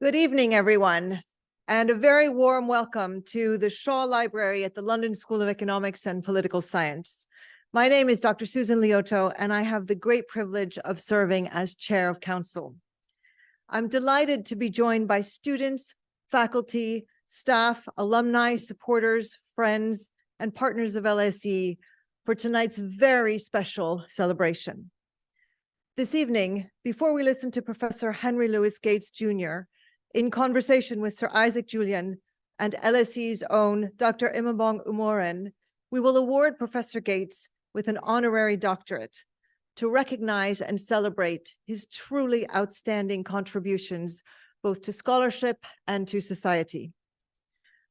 Good evening, everyone, and a very warm welcome to the Shaw Library at the London School of Economics and Political Science. My name is Dr. Susan Liotto, and I have the great privilege of serving as Chair of Council. I'm delighted to be joined by students, faculty, staff, alumni, supporters, friends, and partners of LSE for tonight's very special celebration. This evening, before we listen to Professor Henry Louis Gates, Jr., in conversation with Sir Isaac Julien and LSE's own Dr. Imaobong Umoren, we will award Professor Gates with an honorary doctorate to recognize and celebrate his truly outstanding contributions both to scholarship and to society.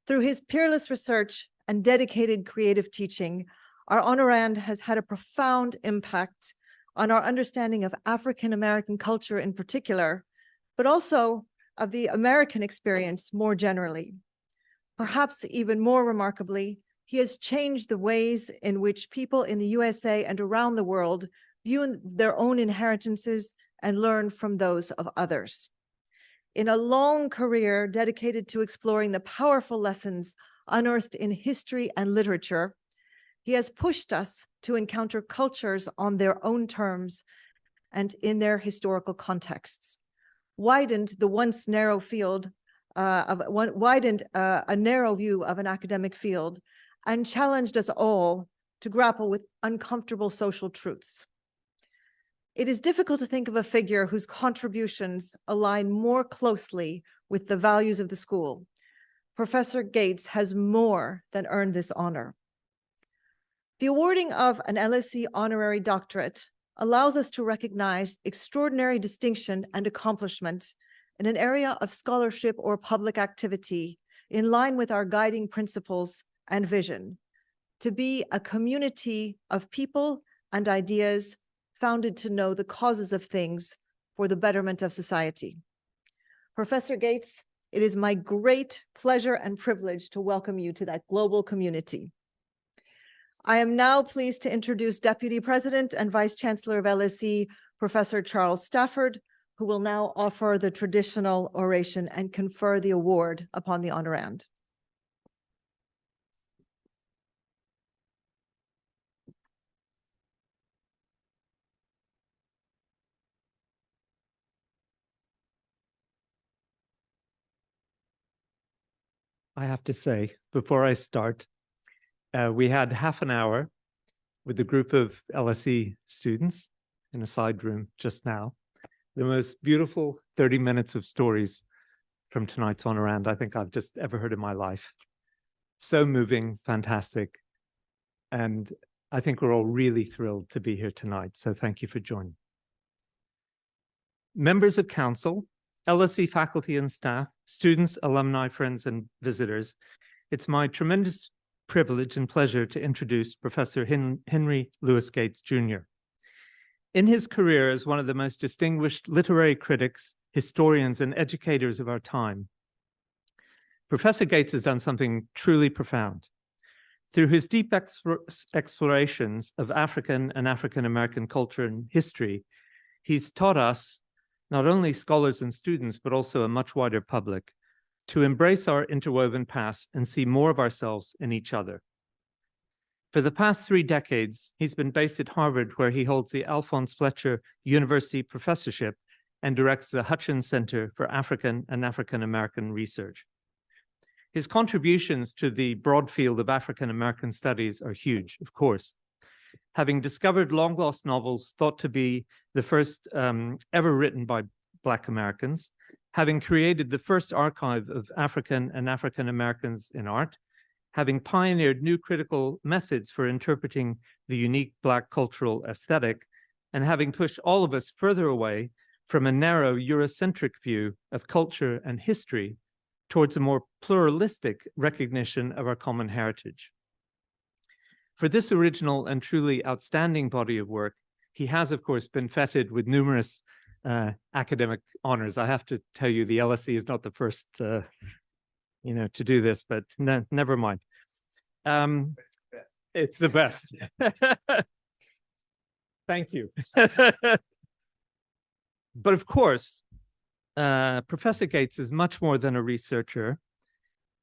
Through his peerless research and dedicated creative teaching, our honorand has had a profound impact on our understanding of African American culture in particular, but also of the American experience more generally. Perhaps even more remarkably, he has changed the ways in which people in the USA and around the world view their own inheritances and learn from those of others. In a long career dedicated to exploring the powerful lessons unearthed in history and literature, he has pushed us to encounter cultures on their own terms and in their historical contexts, widened the once narrow field a narrow view of an academic field, and challenged us all to grapple with uncomfortable social truths. It is difficult to think of a figure whose contributions align more closely with the values of the school. Professor Gates has more than earned this honor. The awarding of an LSE honorary doctorate allows us to recognize extraordinary distinction and accomplishment in an area of scholarship or public activity in line with our guiding principles and vision, to be a community of people and ideas founded to know the causes of things for the betterment of society. Professor Gates, it is my great pleasure and privilege to welcome you to that global community. I am now pleased to introduce Deputy President and Vice Chancellor of LSE, Professor Charles Stafford, who will now offer the traditional oration and confer the award upon the honorand. I have to say, before I start, we had half an hour with a group of LSE students in a side room just now. The most beautiful 30 minutes of stories from tonight's honorand I think I've just ever heard in my life. So moving, fantastic. And I think we're all really thrilled to be here tonight. So thank you for joining. Members of council, LSE faculty and staff, students, alumni, friends, and visitors, it's my tremendous privilege and pleasure to introduce Professor Henry Louis Gates, Jr. In his career as one of the most distinguished literary critics, historians, and educators of our time, Professor Gates has done something truly profound. Through his deep explorations of African and African-American culture and history, he's taught us, not only scholars and students, but also a much wider public, to embrace our interwoven past and see more of ourselves in each other. For the past 3 decades, he's been based at Harvard, where he holds the Alphonse Fletcher University Professorship and directs the Hutchins Center for African and African-American Research. His contributions to the broad field of African-American studies are huge, of course. Having discovered long-lost novels thought to be the first ever written by Black Americans, having created the first archive of African and African-Americans in art, having pioneered new critical methods for interpreting the unique Black cultural aesthetic, and having pushed all of us further away from a narrow Eurocentric view of culture and history towards a more pluralistic recognition of our common heritage. For this original and truly outstanding body of work, he has, of course, been feted with numerous academic honors. I have to tell you, the LSE is not the first to do this, but no, never mind. It's the best. Thank you. But of course, Professor Gates is much more than a researcher.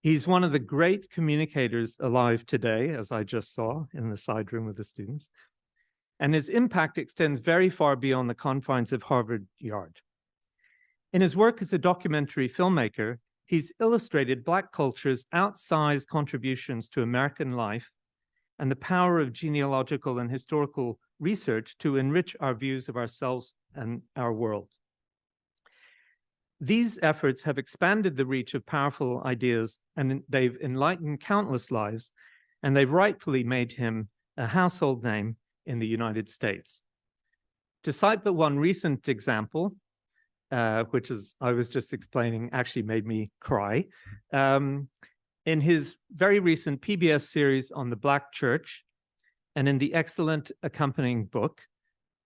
He's one of the great communicators alive today, as I just saw in the side room with the students. And his impact extends very far beyond the confines of Harvard Yard. In his work as a documentary filmmaker, he's illustrated Black culture's outsized contributions to American life and the power of genealogical and historical research to enrich our views of ourselves and our world. These efforts have expanded the reach of powerful ideas, and they've enlightened countless lives, and they've rightfully made him a household name in the United States. To cite but one recent example, which, as I was just explaining, actually made me cry, in his very recent PBS series on the Black Church, and in the excellent accompanying book,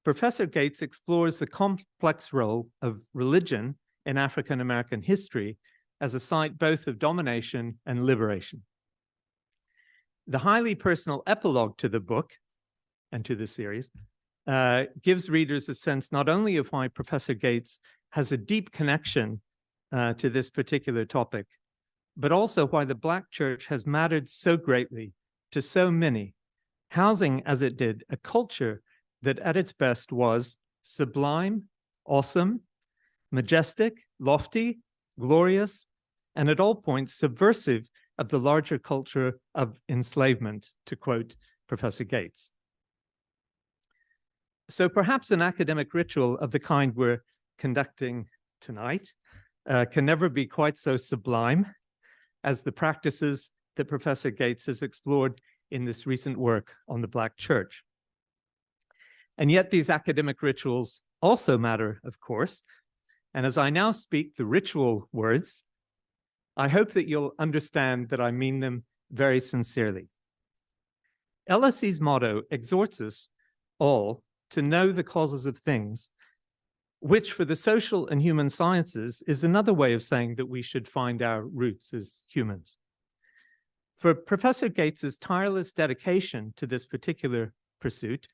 Professor Gates explores the complex role of religion in African American history as a site both of domination and liberation. The highly personal epilogue to the book and to the series gives readers a sense not only of why Professor Gates has a deep connection to this particular topic, but also why the Black church has mattered so greatly to so many, housing as it did a culture that at its best was sublime, awesome, majestic, lofty, glorious, and at all points subversive of the larger culture of enslavement, to quote Professor Gates. So perhaps an academic ritual of the kind we're conducting tonight can never be quite so sublime as the practices that Professor Gates has explored in this recent work on the Black church. And yet these academic rituals also matter, of course. And as I now speak the ritual words, I hope that you'll understand that I mean them very sincerely. LSE's motto exhorts us all to know the causes of things, which for the social and human sciences is another way of saying that we should find our roots as humans. For Professor Gates's tireless dedication to this particular pursuit,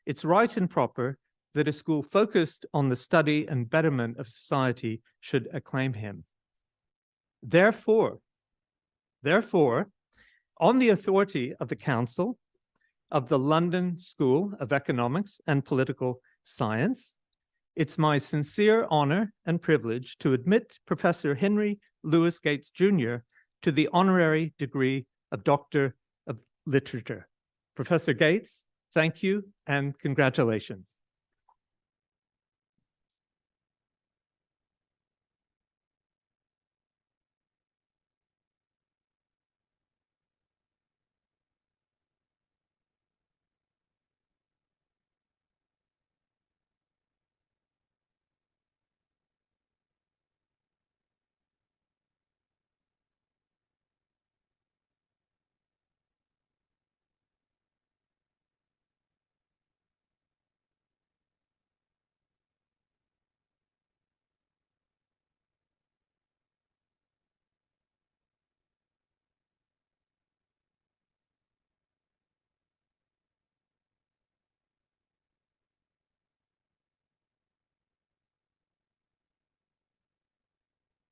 it's right and proper that a school focused on the study and betterment of society should acclaim him. Therefore, on the authority of the Council of the London School of Economics and Political Science, it's my sincere honor and privilege to admit Professor Henry Louis Gates, Jr. to the honorary degree of Doctor of Literature. Professor Gates, thank you and congratulations.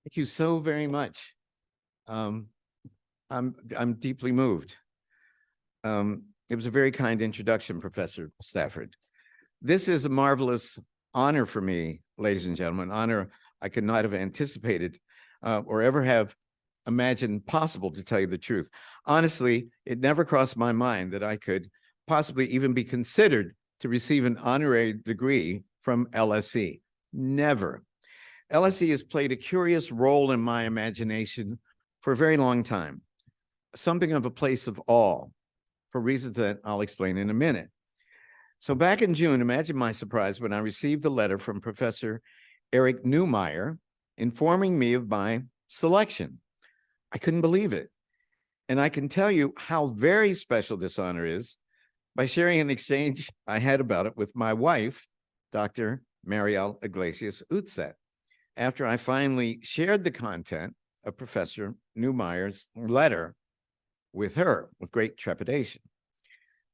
Thank you so very much. I'm deeply moved. It was a very kind introduction, Professor Stafford. This is a marvelous honor for me, ladies and gentlemen, honor I could not have anticipated or ever have imagined possible, to tell you the truth. Honestly, it never crossed my mind that I could possibly even be considered to receive an honorary degree from LSE. Never. LSE has played a curious role in my imagination for a very long time, something of a place of awe, for reasons that I'll explain in a minute. So back in June, imagine my surprise when I received the letter from Professor Eric Neumeyer informing me of my selection. I couldn't believe it. And I can tell you how very special this honor is by sharing an exchange I had about it with my wife, Dr. Mariel Iglesias Utzet, after I finally shared the content of Professor Neumeyer's letter with her with great trepidation.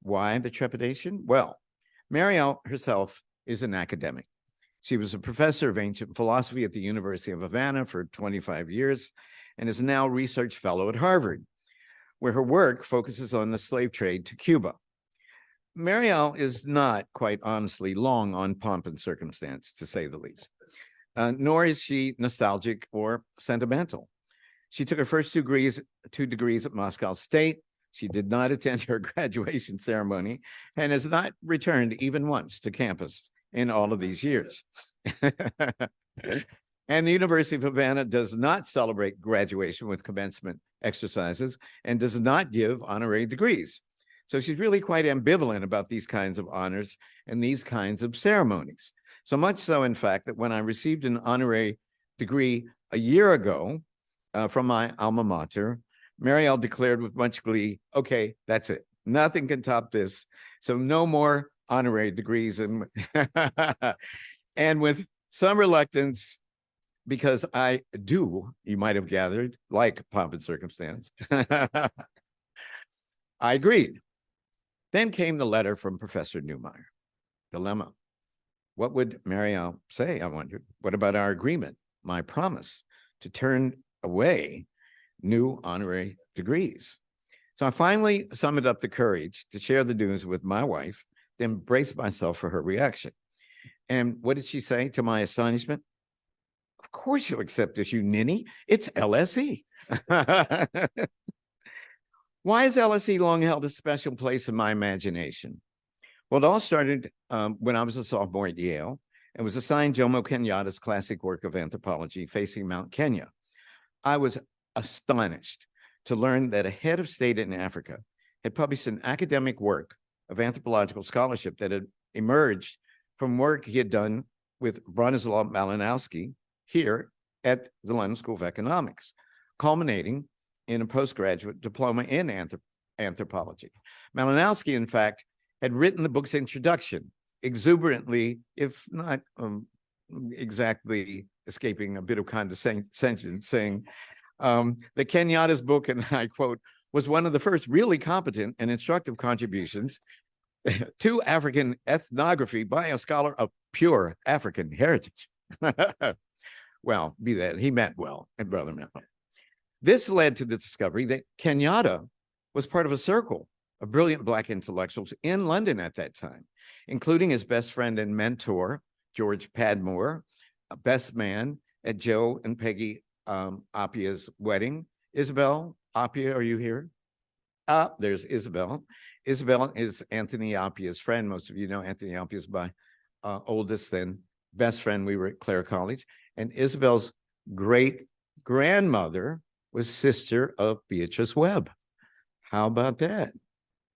Why the trepidation? Well, Mariel herself is an academic. She was a professor of ancient philosophy at the University of Havana for 25 years and is now research fellow at Harvard, where her work focuses on the slave trade to Cuba. Mariel is not, quite honestly, long on pomp and circumstance, to say the least, nor is she nostalgic or sentimental. She took her first two degrees at Moscow State. She did not attend her graduation ceremony and has not returned even once to campus in all of these years. And the University of Havana does not celebrate graduation with commencement exercises and does not give honorary degrees. So she's really quite ambivalent about these kinds of honors and these kinds of ceremonies. So much so, in fact, that when I received an honorary degree a year ago from my alma mater, Mariel declared with much glee, okay, that's it. Nothing can top this. So no more honorary degrees. And, and with some reluctance, because I do, you might have gathered, like pomp and circumstance, I agreed. Then came the letter from Professor Neumeyer. Dilemma. What would Mariel say, I wondered? What about our agreement, my promise to turn away new honorary degrees? So I finally summoned up the courage to share the news with my wife, then braced myself for her reaction. And what did she say to my astonishment? Of course you'll accept this, you ninny. It's LSE. Why has LSE long held a special place in my imagination? Well, it all started when I was a sophomore at Yale and was assigned Jomo Kenyatta's classic work of anthropology, Facing Mount Kenya. I was astonished to learn that a head of state in Africa had published an academic work of anthropological scholarship that had emerged from work he had done with Bronislaw Malinowski here at the London School of Economics, culminating in a postgraduate diploma in anthropology. Malinowski, in fact, had written the book's introduction exuberantly, if not exactly escaping a bit of condescension, saying that Kenyatta's book, and I quote, was one of the first really competent and instructive contributions to African ethnography by a scholar of pure African heritage. Well, be that, he meant well, and brother meant well. This led to the discovery that Kenyatta was part of a circle of brilliant Black intellectuals in London at that time, including his best friend and mentor, George Padmore, a best man at Joe and Peggy Appiah's wedding. Isabel Appiah, are you here? There's Isabel. Isabel is Anthony Appiah's friend. Most of you know Anthony Appiah's my oldest and best friend. We were at Clare College. And Isabel's great grandmother was sister of Beatrice Webb. How about that?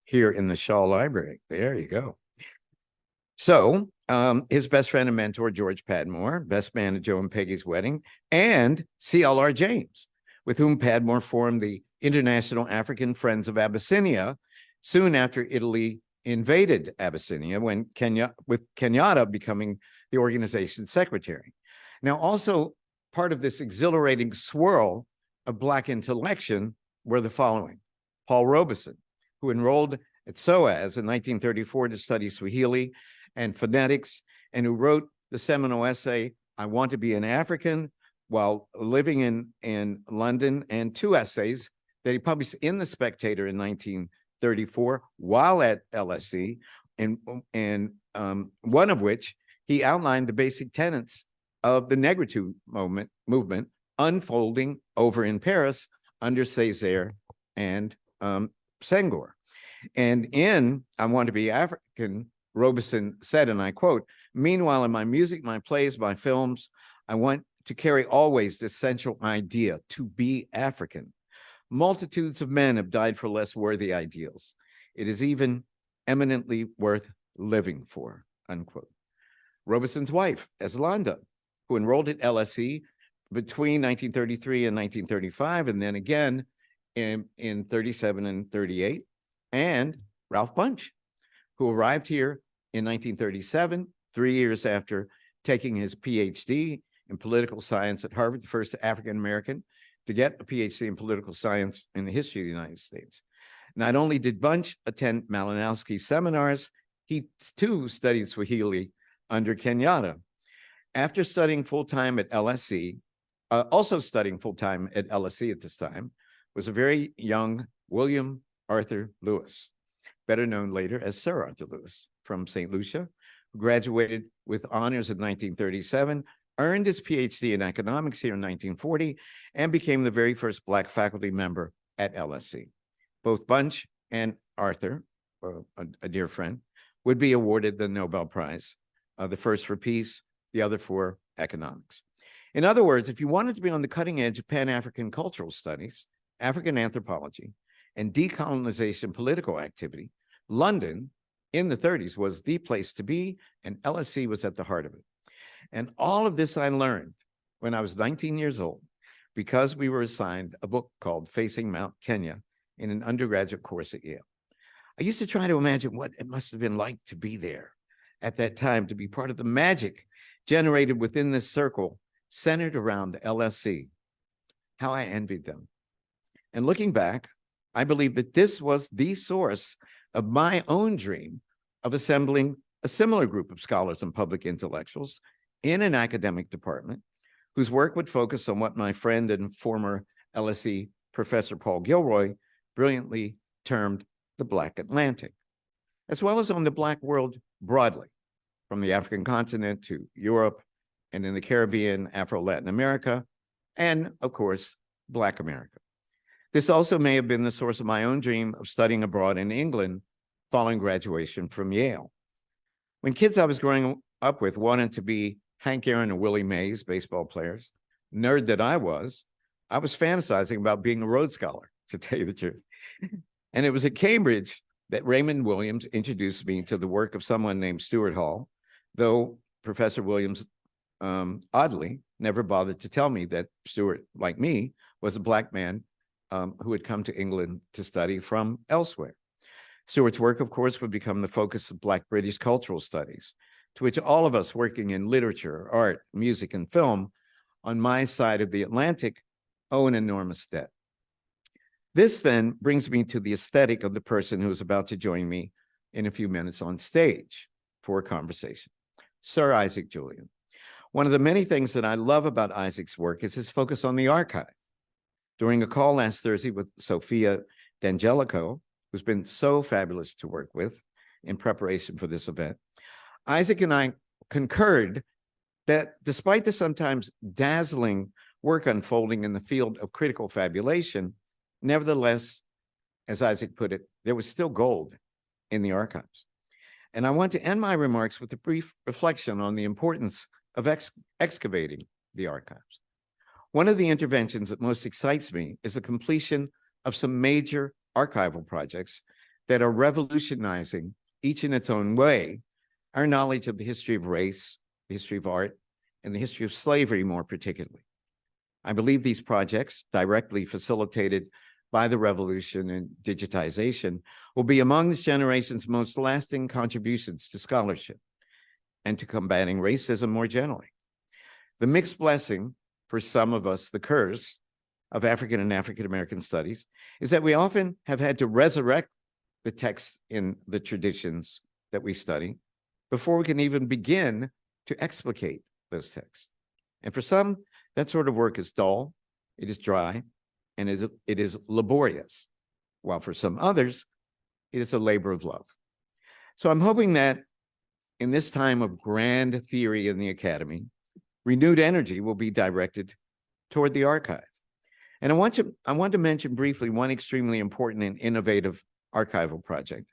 Here in the Shaw Library. There you go. So his best friend and mentor, George Padmore, best man at Joe and Peggy's wedding, and C.L.R. James, with whom Padmore formed the International African Friends of Abyssinia soon after Italy invaded Abyssinia, with Kenyatta becoming the organization's secretary. Now, also part of this exhilarating swirl of Black intellection were the following. Paul Robeson, who enrolled at SOAS in 1934 to study Swahili and phonetics, and who wrote the seminal essay, I Want to Be an African, while living in London, and two essays that he published in The Spectator in 1934 while at LSE, and one of which he outlined the basic tenets of the negritude movement unfolding over in Paris under Césaire and Senghor. And in I Want to Be African, Robeson said, and I quote, meanwhile, in my music, my plays, my films, I want to carry always this central idea, to be African. Multitudes of men have died for less worthy ideals. It is even eminently worth living for, unquote. Robeson's wife, Eslanda, who enrolled at LSE between 1933 and 1935, and then again in 37 and 38, and Ralph Bunche, who arrived here in 1937, 3 years after taking his PhD in political science at Harvard, the first African-American to get a PhD in political science in the history of the United States. Not only did Bunche attend Malinowski's seminars, he too studied Swahili under Kenyatta. After studying full-time at LSE, also studying full-time at LSE at this time, was a very young William Arthur Lewis, better known later as Sir Arthur Lewis, from St. Lucia, who graduated with honors in 1937, earned his PhD in economics here in 1940, and became the very first Black faculty member at LSE. Both Bunch and Arthur, a dear friend, would be awarded the Nobel Prize, the first for peace, the other for economics. In other words, if you wanted to be on the cutting edge of Pan-African cultural studies, African anthropology, and decolonization political activity, London in the 30s was the place to be, and LSE was at the heart of it. And all of this I learned when I was 19 years old, because we were assigned a book called Facing Mount Kenya in an undergraduate course at Yale. I used to try to imagine what it must have been like to be there at that time, to be part of the magic generated within this circle centered around LSE. How I envied them. And looking back, I believe that this was the source of my own dream of assembling a similar group of scholars and public intellectuals in an academic department whose work would focus on what my friend and former LSE Professor Paul Gilroy brilliantly termed the Black Atlantic, as well as on the Black world broadly, from the African continent to Europe, and in the Caribbean, Afro-Latin America, and of course, Black America. This also may have been the source of my own dream of studying abroad in England following graduation from Yale. When kids I was growing up with wanted to be Hank Aaron and Willie Mays, baseball players, nerd that I was fantasizing about being a Rhodes Scholar, to tell you the truth. And it was at Cambridge that Raymond Williams introduced me to the work of someone named Stuart Hall, though Professor Williams oddly never bothered to tell me that Stuart, like me, was a Black man who had come to England to study from elsewhere. Stuart's work, of course, would become the focus of Black British cultural studies, to which all of us working in literature, art, music, and film on my side of the Atlantic owe an enormous debt. This then brings me to the aesthetic of the person who is about to join me in a few minutes on stage for a conversation, Sir Isaac Julien. One of the many things that I love about Isaac's work is his focus on the archive. During a call last Thursday with Sophia D'Angelico, who's been so fabulous to work with in preparation for this event, Isaac and I concurred that despite the sometimes dazzling work unfolding in the field of critical fabulation, nevertheless, as Isaac put it, there was still gold in the archives. And I want to end my remarks with a brief reflection on the importance of excavating the archives. One of the interventions that most excites me is the completion of some major archival projects that are revolutionizing, each in its own way, our knowledge of the history of race, the history of art, and the history of slavery more particularly. I believe these projects, directly facilitated by the revolution and digitization, will be among this generation's most lasting contributions to scholarship and to combating racism more generally. The mixed blessing, for some of us, the curse of African and African-American studies, is that we often have had to resurrect the texts in the traditions that we study before we can even begin to explicate those texts. And for some, that sort of work is dull, it is dry, and it is laborious, while for some others, it is a labor of love. So I'm hoping that in this time of grand theory in the academy, renewed energy will be directed toward the archive. And I want to mention briefly one extremely important and innovative archival project,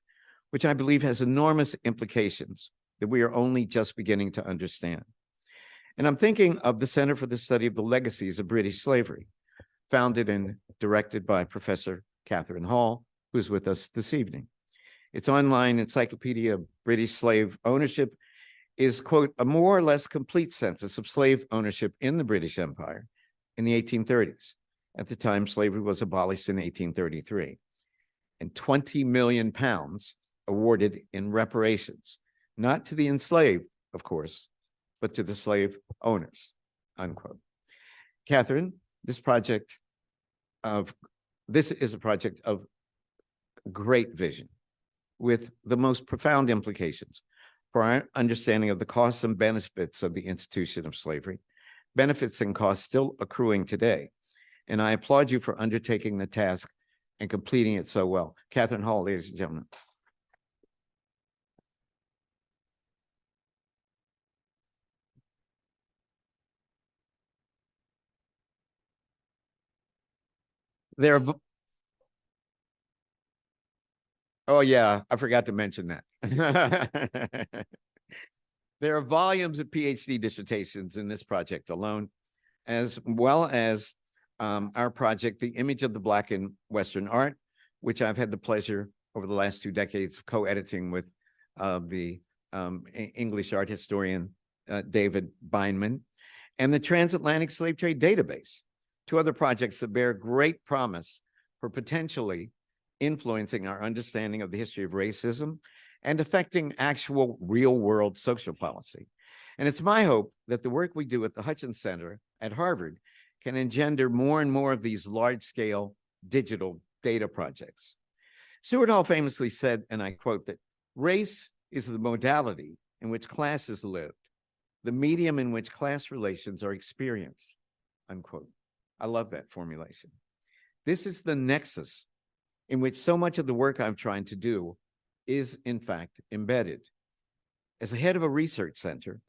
which I believe has enormous implications that we are only just beginning to understand. And I'm thinking of the Center for the Study of the Legacies of British Slavery, founded and directed by Professor Catherine Hall, who's with us this evening. Its online encyclopedia of British slave ownership is, quote, a more or less complete census of slave ownership in the British Empire in the 1830s. At the time, slavery was abolished in 1833, and 20 million pounds awarded in reparations, not to the enslaved, of course, but to the slave owners, unquote. Catherine, this is a project of great vision with the most profound implications for our understanding of the costs and benefits of the institution of slavery, benefits and costs still accruing today. And I applaud you for undertaking the task and completing it so well. Catherine Hall, ladies and gentlemen. There are, oh yeah, I forgot to mention that. There are volumes of PhD dissertations in this project alone, as well as our project, The Image of the Black in Western Art, which I've had the pleasure over the last 2 decades of co-editing with the English art historian David Beinman, and the Transatlantic Slave Trade Database, 2 other projects that bear great promise for potentially influencing our understanding of the history of racism and affecting actual real-world social policy. And it's my hope that the work we do at the Hutchins Center at Harvard can engender more and more of these large-scale digital data projects. Stuart Hall famously said, and I quote, that race is the modality in which class is lived, the medium in which class relations are experienced, unquote. I love that formulation. This is the nexus in which so much of the work I'm trying to do is, in fact, embedded. As a head of a research center,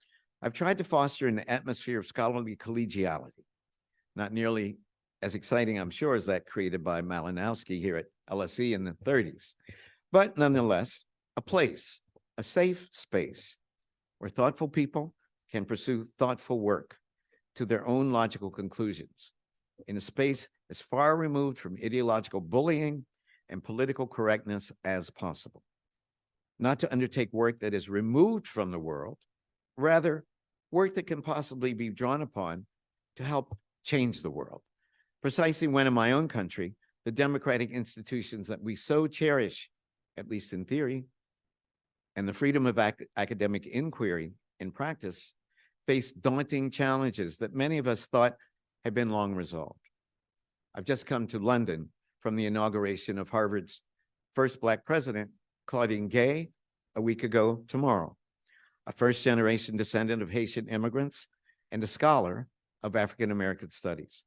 I've tried to foster an atmosphere of scholarly collegiality, not nearly as exciting, I'm sure, as that created by Malinowski here at LSE in the 30s, but nonetheless, a place, a safe space where thoughtful people can pursue thoughtful work to their own logical conclusions in a space as far removed from ideological bullying and political correctness as possible. Not to undertake work that is removed from the world, rather work that can possibly be drawn upon to help change the world. Precisely when in my own country, the democratic institutions that we so cherish, at least in theory, and the freedom of academic inquiry in practice, face daunting challenges that many of us thought had been long resolved. I've just come to London from the inauguration of Harvard's first Black president, Claudine Gay, a week ago tomorrow, a first-generation descendant of Haitian immigrants and a scholar of African-American studies.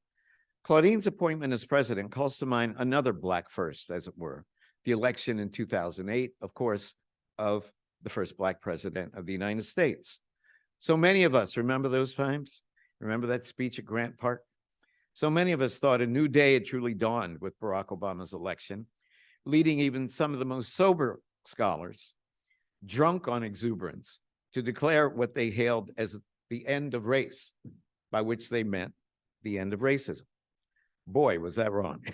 Claudine's appointment as president calls to mind another Black first, as it were, the election in 2008, of course, of the first Black president of the United States. So many of us remember those times. Remember that speech at Grant Park? So many of us thought a new day had truly dawned with Barack Obama's election, leading even some of the most sober scholars, drunk on exuberance, to declare what they hailed as the end of race, by which they meant the end of racism. Boy, was that wrong.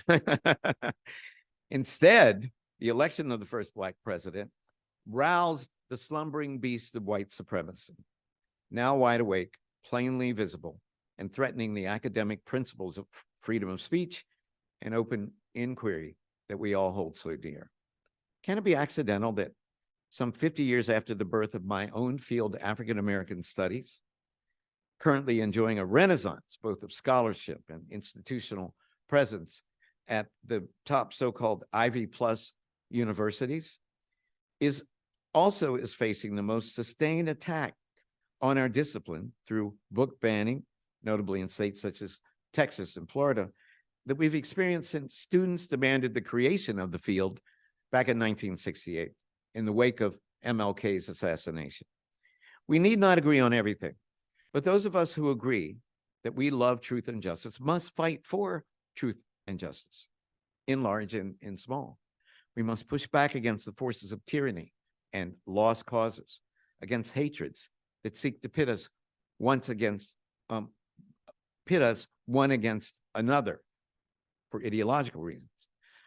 Instead, the election of the first Black president roused the slumbering beast of white supremacy, now wide awake, plainly visible, and threatening the academic principles of freedom of speech and open inquiry that we all hold so dear. Can it be accidental that some 50 years after the birth of my own field, African-American studies, currently enjoying a renaissance, both of scholarship and institutional presence at the top so-called Ivy Plus universities, is facing the most sustained attack on our discipline through book banning, notably in states such as Texas and Florida, that we've experienced since students demanded the creation of the field back in 1968 in the wake of MLK's assassination. We need not agree on everything, but those of us who agree that we love truth and justice must fight for truth and justice, in large and in small. We must push back against the forces of tyranny and lost causes, against hatreds that seek to pit us one against another for ideological reasons,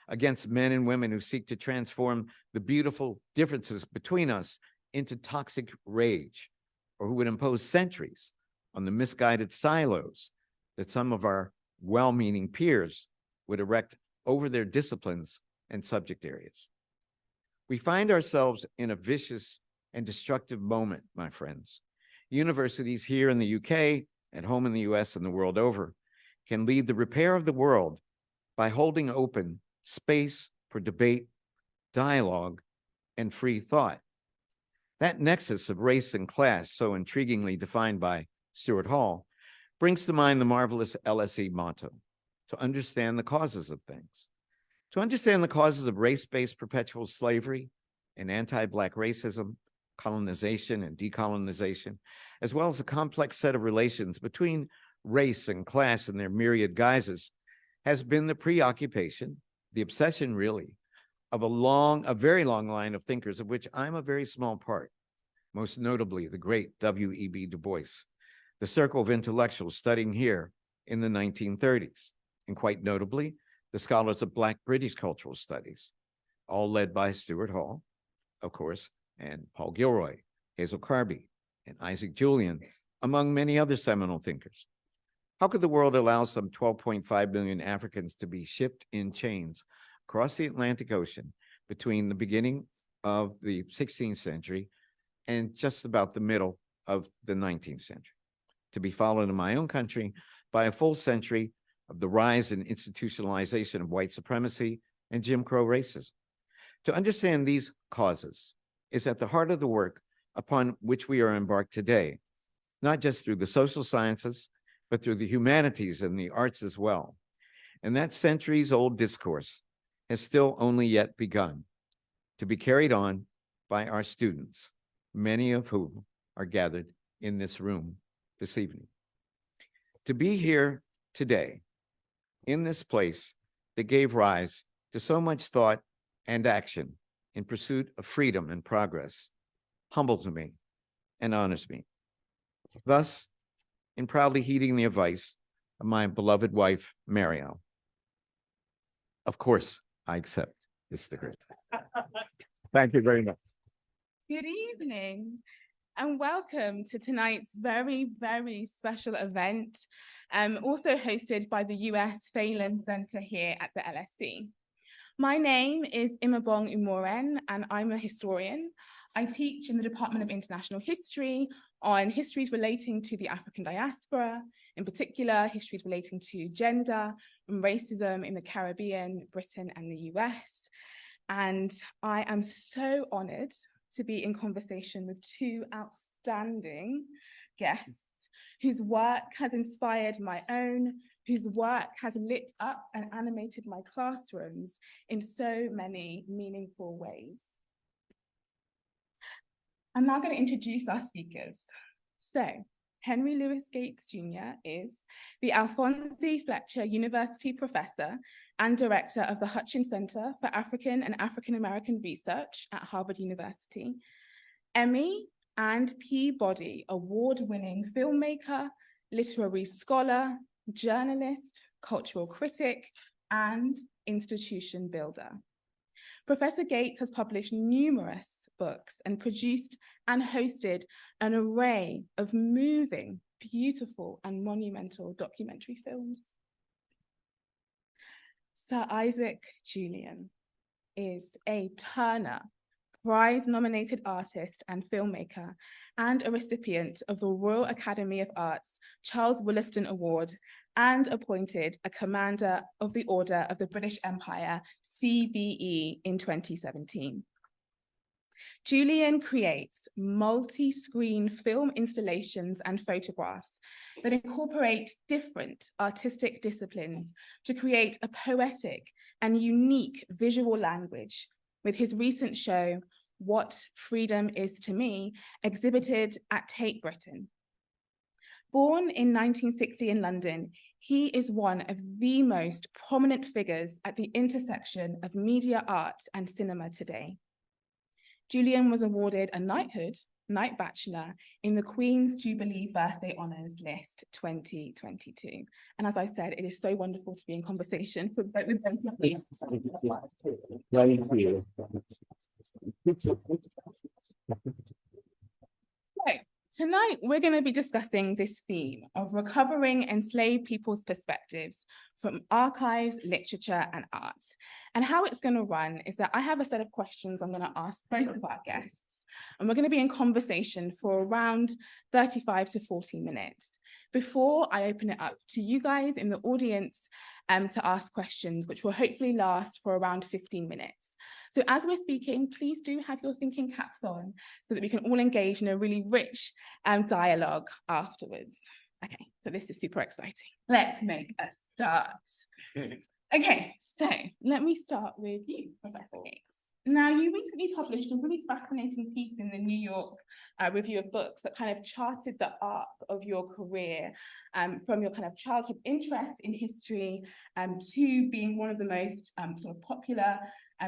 against men and women who seek to transform the beautiful differences between us into toxic rage, or who would impose centuries on the misguided silos that some of our well-meaning peers would erect over their disciplines and subject areas. We find ourselves in a vicious and destructive moment, my friends. Universities here in the UK, at home in the US, and the world over can lead the repair of the world by holding open space for debate, dialogue, and free thought. That nexus of race and class, so intriguingly defined by Stuart Hall, brings to mind the marvelous LSE motto, to understand the causes of things. To understand the causes of race-based perpetual slavery and anti-Black racism, colonization and decolonization, as well as a complex set of relations between race and class in their myriad guises, has been the preoccupation, the obsession really, of a very long line of thinkers, of which I'm a very small part, most notably the great W.E.B. Du Bois, the circle of intellectuals studying here in the 1930s, and quite notably, the scholars of Black British cultural studies, all led by Stuart Hall, of course, and Paul Gilroy, Hazel Carby, and Isaac Julien, among many other seminal thinkers. How could the world allow some 12.5 million Africans to be shipped in chains across the Atlantic Ocean between the beginning of the 16th century and just about the middle of the 19th century, to be followed in my own country by a full century of the rise and institutionalization of white supremacy and Jim Crow racism? To understand these causes is at the heart of the work upon which we are embarked today, not just through the social sciences, but through the humanities and the arts as well. And that centuries-old discourse has still only yet begun to be carried on by our students, many of whom are gathered in this room this evening. To be here today, in this place that gave rise to so much thought and action in pursuit of freedom and progress, humbles me and honors me. Thus, in proudly heeding the advice of my beloved wife, Mariel, of course, I accept this degree. Thank you very much. Good evening and welcome to tonight's very, very special event, also hosted by the US Phelan Center here at the LSE. My name is Imaobong Umoren and I'm a historian. I teach in the Department of International History on histories relating to the African diaspora, in particular, histories relating to gender and racism in the Caribbean, Britain, and the US. And I am so honored to be in conversation with two outstanding guests whose work has inspired my own, whose work has lit up and animated my classrooms in so many meaningful ways. I'm now going to introduce our speakers. So, Henry Louis Gates Jr. is the Alphonse Fletcher University Professor and Director of the Hutchins Center for African and African American Research at Harvard University, Emmy and Peabody award-winning filmmaker, literary scholar, journalist, cultural critic, and institution builder. Professor Gates has published numerous books and produced and hosted an array of moving, beautiful, and monumental documentary films. Sir Isaac Julien is a Turner Prize-nominated artist and filmmaker and a recipient of the Royal Academy of Arts Charles Wollaston Award and appointed a Commander of the Order of the British Empire, CBE, in 2017. Julien creates multi-screen film installations and photographs that incorporate different artistic disciplines to create a poetic and unique visual language, with his recent show, What Freedom Is to Me, exhibited at Tate Britain. Born in 1960 in London, he is one of the most prominent figures at the intersection of media art and cinema today. Julien was awarded a knighthood, Knight Bachelor, in the Queen's Jubilee Birthday Honours List 2022. And as I said, it is so wonderful to be in conversation with both of them. Thank you. So, tonight, we're going to be discussing this theme of recovering enslaved people's perspectives from archives, literature, and art. And how it's going to run is that I have a set of questions I'm going to ask both of our guests. And we're going to be in conversation for around 35 to 40 minutes before I open it up to you guys in the audience to ask questions, which will hopefully last for around 15 minutes. So as we're speaking, please do have your thinking caps on so that we can all engage in a really rich dialogue afterwards. Okay, so this is super exciting. Let's make a start. Okay, so let me start with you, Professor Gates. Now, you recently published a really fascinating piece in the New York Review of Books that kind of charted the arc of your career from your kind of childhood interest in history to being one of the most sort of popular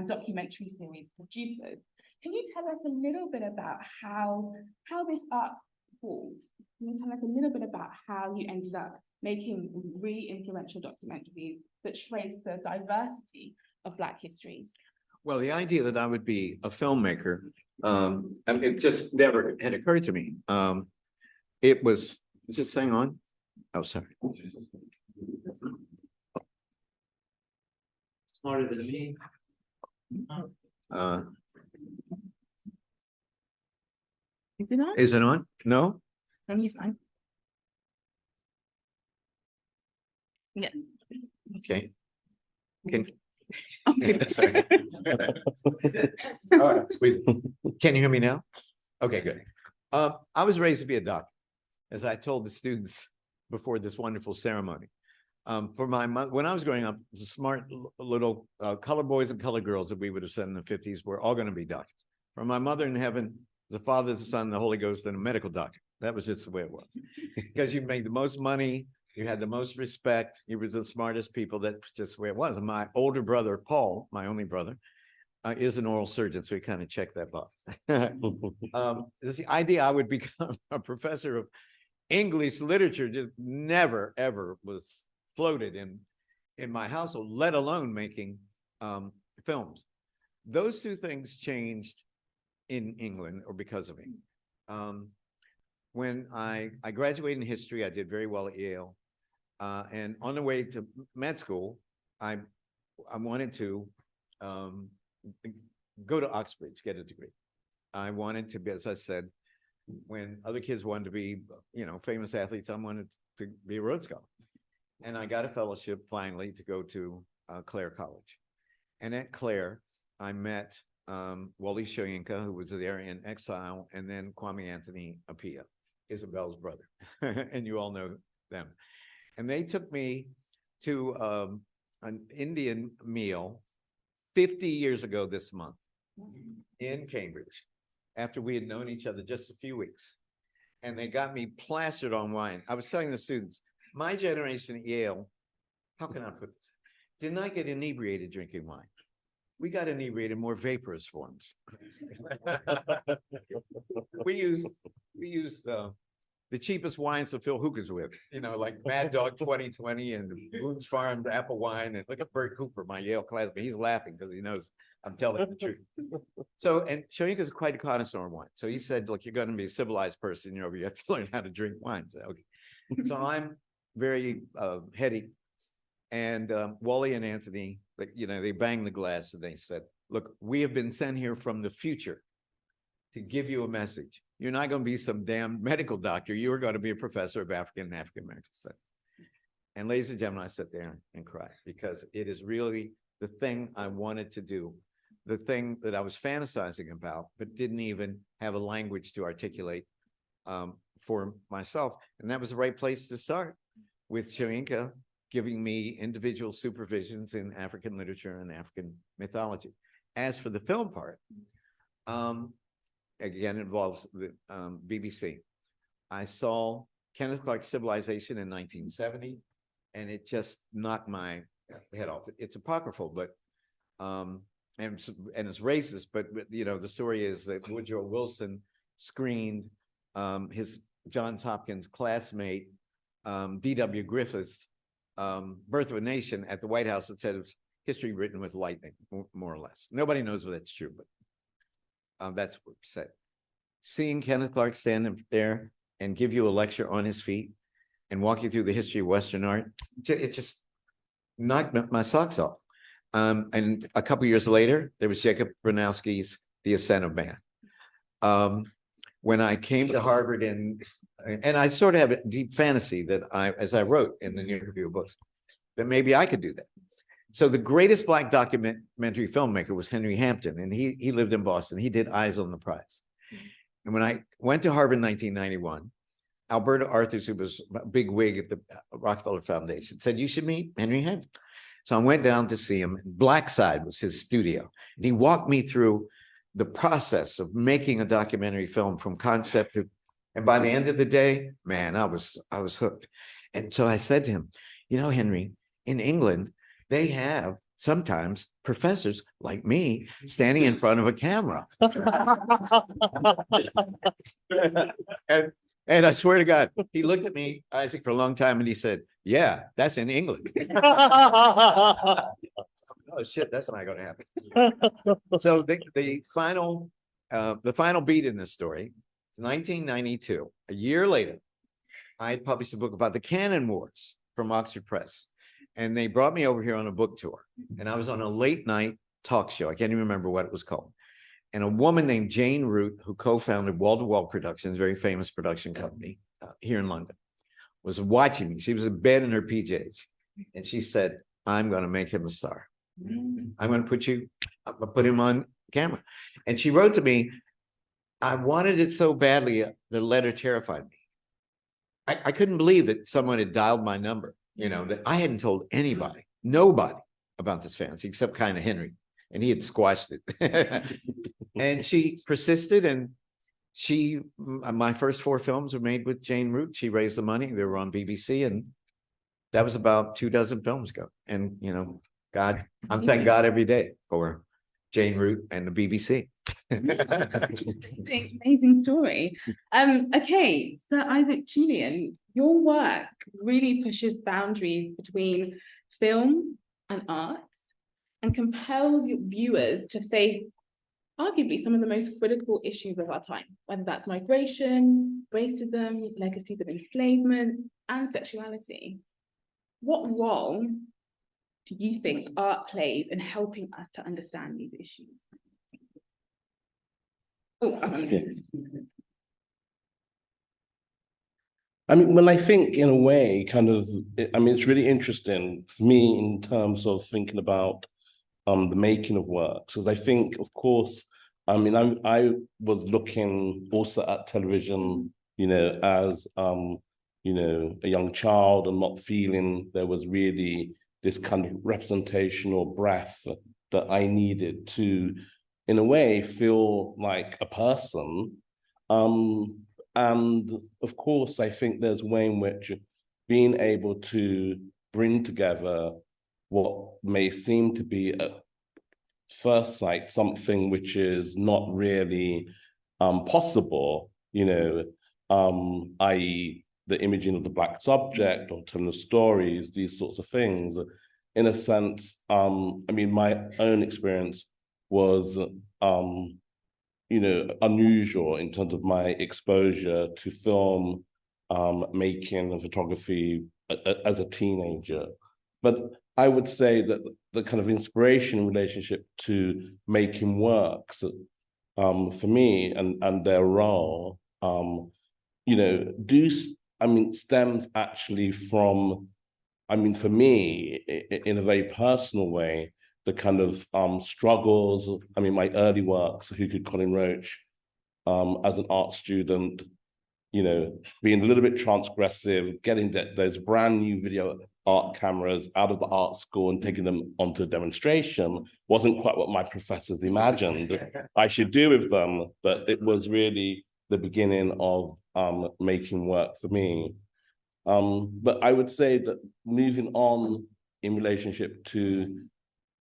documentary series producers. Can you tell us a little bit about how this arc formed? Can you tell us a little bit about how you ended up making really influential documentaries that trace the diversity of Black histories? Well, the idea that I would be a filmmaker, it just never had occurred to me. It was, is this thing on? Oh, sorry. Smarter than me. Is it on? Is it on? No? No, he's fine. Yeah. Okay. Can, Okay. sorry. All right, squeeze it. Can you hear me now? Okay, good. I was raised to be a doctor, as I told the students before this wonderful ceremony. For my when I was growing up, the smart little color boys and color girls that we would have said in the 50s were all going to be doctors. For my mother in heaven, the Father, the Son, the Holy Ghost, and a medical doctor. That was just the way it was. Because you made the most money, you had the most respect, you were the smartest people. That's just the way it was. And my older brother, Paul, my only brother, is an oral surgeon, so he kind of checked that box. This the idea I would become a professor of English literature just never, ever was floated in my household, let alone making films. Those two things changed in England, or because of me. When I graduated in history, I did very well at Yale. And on the way to med school, I wanted to go to Oxbridge, get a degree. I wanted to be, as I said, when other kids wanted to be, famous athletes, I wanted to be a Rhodes Scholar. And I got a fellowship finally to go to Clare College. And at Clare, I met Wally Soyinka, who was there in exile, and then Kwame Anthony Appiah, Isabel's brother. And you all know them. And they took me to an Indian meal 50 years ago this month in Cambridge, after we had known each other just a few weeks. And they got me plastered on wine. I was telling the students, my generation at Yale, how can I put this? Did not get inebriated drinking wine. We got inebriated in more vaporous forms. we used the cheapest wines to fill hookahs with, like Mad Dog 2020 and Boone's Farm apple wine. And look at Bert Cooper, my Yale classmate. He's laughing because he knows I'm telling the truth. So, and Soyinka is quite a connoisseur in wine. So he said, look, you're going to be a civilized person. You have to learn how to drink wine. So, okay. So I'm very heady. And Wally and Anthony, they banged the glass and they said, look, we have been sent here from the future to give you a message. You're not going to be some damn medical doctor. You are going to be a professor of African and African American studies. And ladies and gentlemen, I sat there and cried because it is really the thing I wanted to do, the thing that I was fantasizing about, but didn't even have a language to articulate for myself. And that was the right place to start, with Soyinka giving me individual supervisions in African literature and African mythology. As for the film part, again, it involves the BBC. I saw Kenneth Clark's Civilization in 1970, and it just knocked my head off. It's apocryphal, but and it's racist. But the story is that Woodrow Wilson screened his Johns Hopkins classmate D.W. Griffith's Birth of a Nation at the White House that said it was history written with lightning, more or less. Nobody knows if that's true, but that's what it said. Seeing Kenneth Clark stand there and give you a lecture on his feet and walk you through the history of Western art, it just knocked my socks off. And a couple years later, there was Jacob Bronowski's The Ascent of Man. when I came to Harvard and I sort of have a deep fantasy that as I wrote in the New York Review of Books, that maybe I could do that. So the greatest Black documentary filmmaker was Henry Hampton, and he lived in Boston. He did Eyes on the Prize. And when I went to Harvard in 1991, Alberta Arthurs, who was a big wig at the Rockefeller Foundation, said, you should meet Henry Hampton. So I went down to see him. Blackside was his studio. And he walked me through the process of making a documentary film from concept to, and by the end of the day, man, I was hooked. And so I said to him, you know, Henry, in England, they have sometimes professors like me standing in front of a camera. And I swear to God, he looked at me, Isaac, for a long time, and he said, yeah, that's in England. Oh shit, that's not going to happen. So the final beat in this story is 1992. A year later, I had published a book about the Cannon Wars from Oxford Press, and they brought me over here on a book tour, and I was on a late night talk show. I can't even remember what it was called. And a woman named Jane Root, who co-founded Wall to Wall Productions, a very famous production company here in London, was watching me. She was in bed in her PJs, and she said, I'm going to make him a star. I'm going to put him on camera. And she wrote to me, I wanted it so badly, the letter terrified me. I couldn't believe that someone had dialed my number, you know, that I hadn't told anybody, nobody about this fantasy, except kind of Henry, and he had squashed it. And she persisted, and my first 4 films were made with Jane Root. She raised the money. They were on BBC, and that was about 24 films ago. And, you know, God, I'm thank God every day for Jane Root and the BBC. Amazing story. Okay, so Isaac, Julien, your work really pushes boundaries between film and art and compels your viewers to face arguably some of the most critical issues of our time, whether that's migration, racism, legacies of enslavement, and sexuality. What role do you think art plays in helping us to understand these issues? Oh, I mean, well, I think in a way, it's really interesting for me in terms of thinking about the making of works. Because I think, of course, I mean, I was looking also at television, you know, as, you know, a young child, and not feeling there was really this kind of representation or breath that I needed to, in a way, feel like a person. And of course, I think there's a way in which being able to bring together what may seem to be at first sight something which is not really possible, you know, i.e. the imaging of the Black subject or telling the stories, these sorts of things. In a sense, I mean, my own experience was, you know, unusual in terms of my exposure to film making and photography as a teenager. But I would say that the kind of inspiration relationship to making works for me and their role, you know, stems actually from, I mean, for me, in a very personal way, the kind of struggles, I mean, my early works, Who Could Colin Roach, as an art student, you know, being a little bit transgressive, getting those brand new video art cameras out of the art school and taking them onto a demonstration wasn't quite what my professors imagined I should do with them, but it was really the beginning of making work for me. But I would say that moving on in relationship to,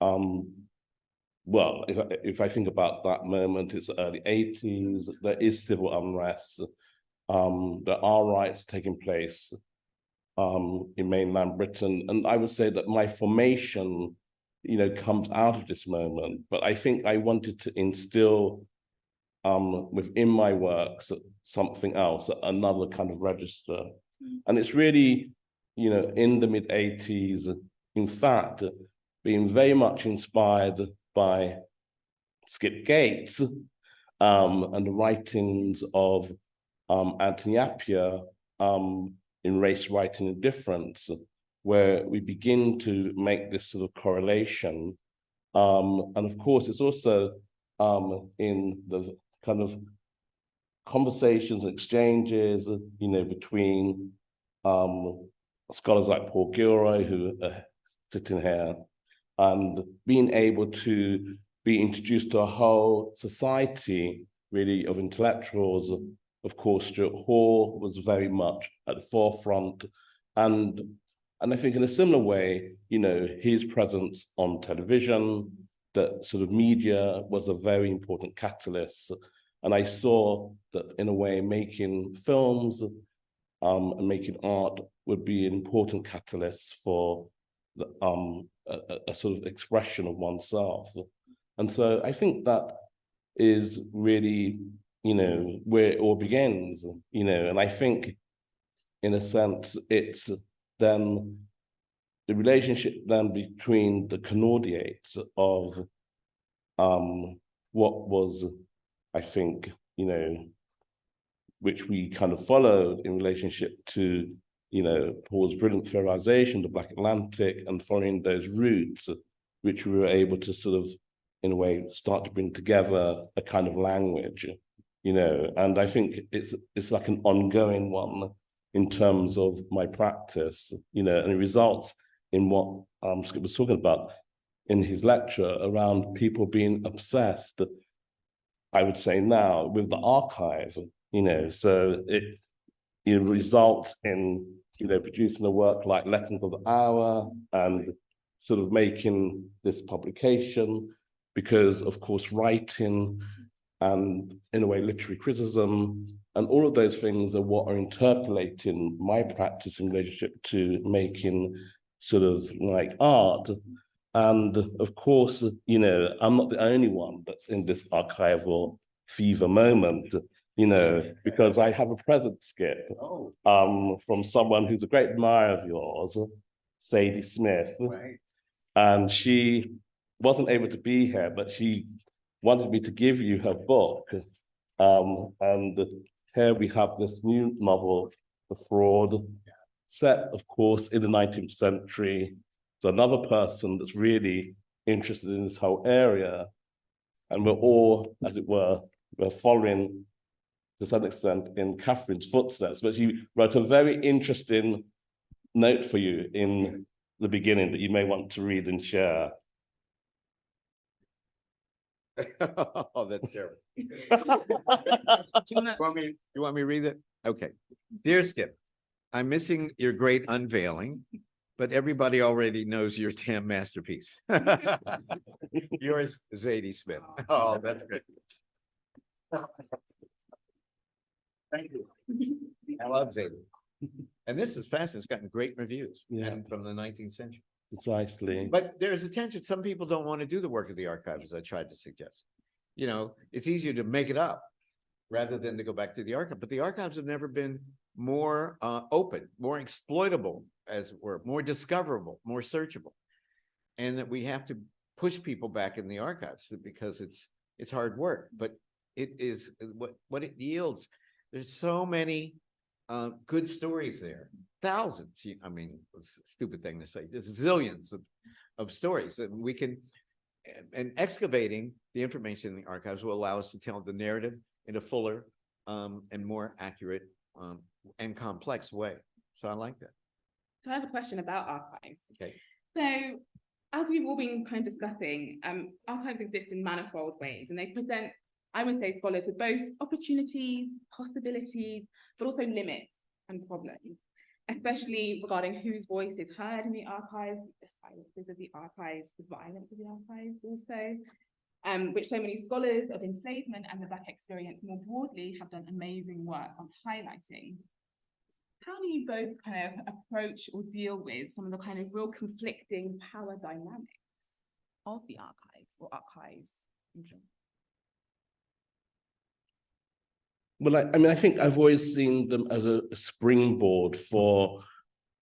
well, if I think about that moment, it's the early 80s, there is civil unrest, there are riots taking place in mainland Britain. And I would say that my formation, you know, comes out of this moment, but I think I wanted to instill within my works something else, another kind of register. And it's really, you know, in the mid-80s, in fact, being very much inspired by Skip Gates, and the writings of Anthony Appiah in Race, Writing and Difference, where we begin to make this sort of correlation. And of course, it's also in the kind of conversations and exchanges, between scholars like Paul Gilroy, who are sitting here, and being able to be introduced to a whole society, really, of intellectuals. Of course, Stuart Hall was very much at the forefront. And I think in a similar way, his presence on television, that sort of media was a very important catalyst. And I saw that, in a way, making films and making art would be an important catalyst for a sort of expression of oneself. And so I think that is really, where it all begins, and I think, in a sense, it's then the relationship then between the conaudiates of what was, I think, which we kind of followed in relationship to, Paul's brilliant theorization, the Black Atlantic, and following those roots, which we were able to sort of, in a way, start to bring together a kind of language, and I think it's like an ongoing one in terms of my practice, and it results in what Skip was talking about in his lecture around people being obsessed, I would say now, with the archive, so it results in, producing a work like Lessons of the Hour and sort of making this publication, because, of course, writing and, in a way, literary criticism and all of those things are what are interpolating my practice in relationship to making sort of like art. And of course, I'm not the only one that's in this archival fever moment, because I have a present, Skip, from someone who's a great admirer of yours, Sadie Smith. Right. And she wasn't able to be here, but she wanted me to give you her book. And here we have this new novel, The Fraud, set, of course, in the 19th century. So another person that's really interested in this whole area. And we're all, as it were, we're following, to some extent, in Catherine's footsteps. But she wrote a very interesting note for you in the beginning that you may want to read and share. Oh, that's terrible. You want me to read it? Okay. Dear Skip, I'm missing your great unveiling, but everybody already knows your damn masterpiece. Yours, Zadie Smith. Oh, that's good. Thank you. I love Zadie. And this is fascinating. It's gotten great reviews, and from the 19th century. Precisely. But there's a tension. Some people don't want to do the work of the archive, as I tried to suggest. It's easier to make it up rather than to go back to the archive. But the archives have never been more open, more exploitable, as it were, more discoverable, more searchable. And that we have to push people back in the archives because it's hard work, but it is what it yields. There's so many good stories there. Thousands, I mean, it's a stupid thing to say, just zillions of stories that we can, and excavating the information in the archives will allow us to tell the narrative in a fuller and more accurate and complex way. So I like that. So I have a question about archives. Okay. So as we've all been kind of discussing, archives exist in manifold ways, and they present, I would say, scholars with both opportunities, possibilities, but also limits and problems, especially regarding whose voice is heard in the archives, the silences of the archives, the violence of the archives also, which so many scholars of enslavement and the Black experience more broadly have done amazing work on highlighting. How do you both kind of approach or deal with some of the kind of real conflicting power dynamics of the archive or archives in general? Well, I think I've always seen them as a springboard for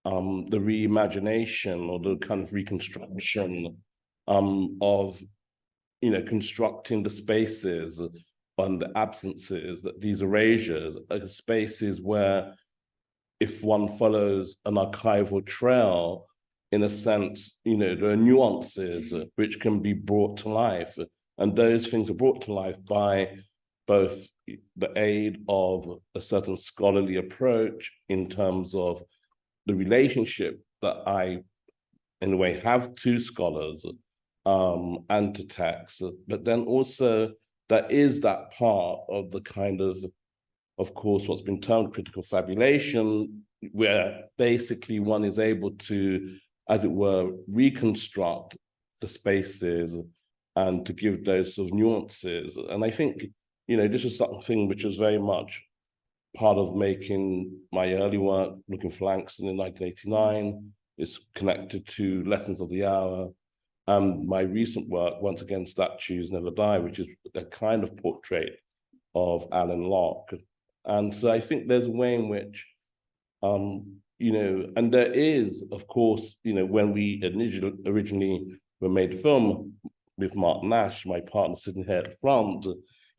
the reimagination or the kind of reconstruction of, constructing the spaces and the absences, that these erasures are spaces where, if one follows an archival trail, in a sense, there are nuances which can be brought to life. And those things are brought to life by both the aid of a certain scholarly approach in terms of the relationship that I, in a way, have to scholars and to texts, but then also there is that part of the kind of course, what's been termed critical fabulation, where basically one is able to, as it were, reconstruct the spaces and to give those sort of nuances. And I think, this was something which was very much part of making my early work, Looking for Langston in 1989. It's connected to Lessons of the Hour. My recent work, once again, Statues Never Die, which is a kind of portrait of Alan Locke. And so I think there's a way in which, and there is, of course, when we originally were made a film with Mark Nash, my partner sitting here at the front,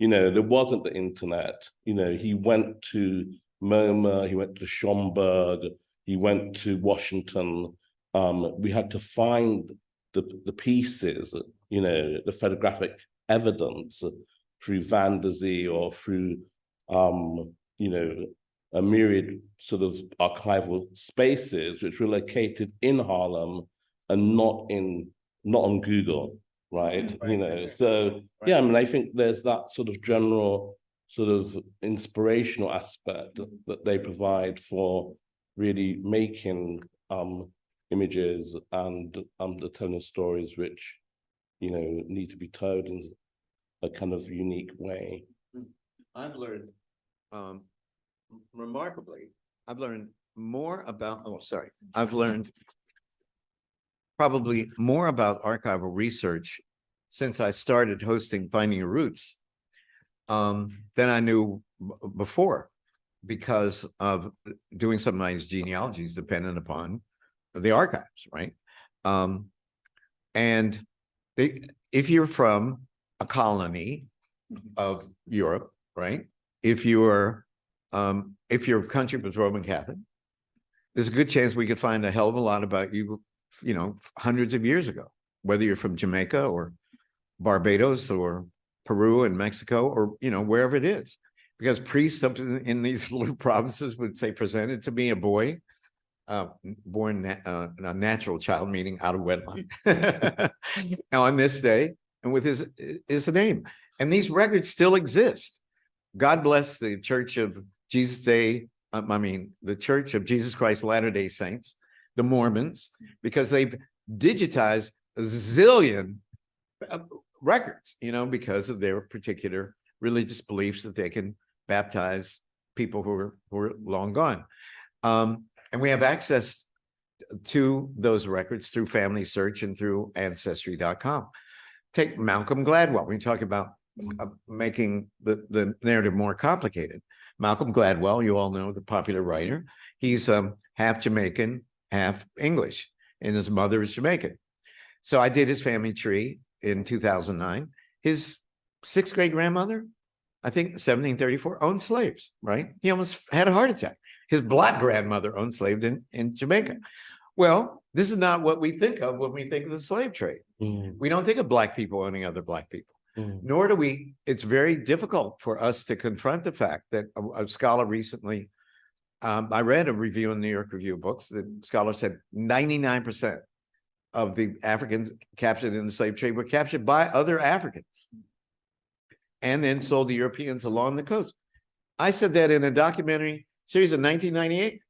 there wasn't the internet. He went to MoMA, he went to Schomburg, he went to Washington. We had to find the pieces, the photographic evidence through Van der Zee or through, a myriad sort of archival spaces which were located in Harlem and not on Google, right? So yeah, I think there's that sort of general sort of inspirational aspect that they provide for really making images and the telling stories which need to be told in a kind of unique way. I've learned remarkably, I've learned more about, I've learned probably more about archival research since I started hosting Finding Your Roots than I knew before, because of doing some of these genealogies dependent upon the archives, right? And if you're from a colony of Europe, right? If your country was Roman Catholic, there's a good chance we could find a hell of a lot about you, hundreds of years ago, whether you're from Jamaica or Barbados or Peru and Mexico or, wherever it is. Because priests up in these little provinces would say, presented to me a boy, born a natural child, meaning out of wedlock, on this day, and with his name. And these records still exist. God bless the Church of Jesus the Church of Jesus Christ Latter-day Saints, the Mormons, because they've digitized a zillion records, because of their particular religious beliefs that they can baptize people who are long gone. And we have access to those records through Family Search and through Ancestry.com. Take Malcolm Gladwell. We talk about making the narrative more complicated. Malcolm Gladwell, you all know, the popular writer. He's half Jamaican, half English, and his mother is Jamaican. So I did his family tree in 2009. His sixth great grandmother, I think 1734, owned slaves, right? He almost had a heart attack. His black grandmother owned slaves in Jamaica. Well, this is not what we think of when we think of the slave trade. We don't think of black people owning other black people. Nor do we, it's very difficult for us to confront the fact that a scholar recently, I read a review in the New York Review of Books, the scholar said 99% of the Africans captured in the slave trade were captured by other Africans and then sold to Europeans along the coast. I said that in a documentary series in 1998.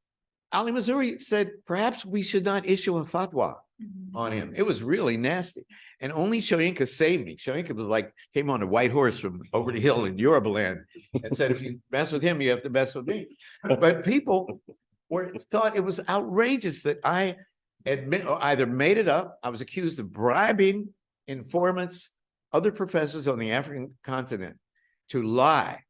Ali Missouri said, perhaps we should not issue a fatwa on him. It was really nasty. And only Shoyinka saved me. Shoyinka was like, came on a white horse from over the hill in Yoruba land and said, if you mess with him, you have to mess with me. But people thought it was outrageous that I either made it up. I was accused of bribing informants, other professors on the African continent to lie,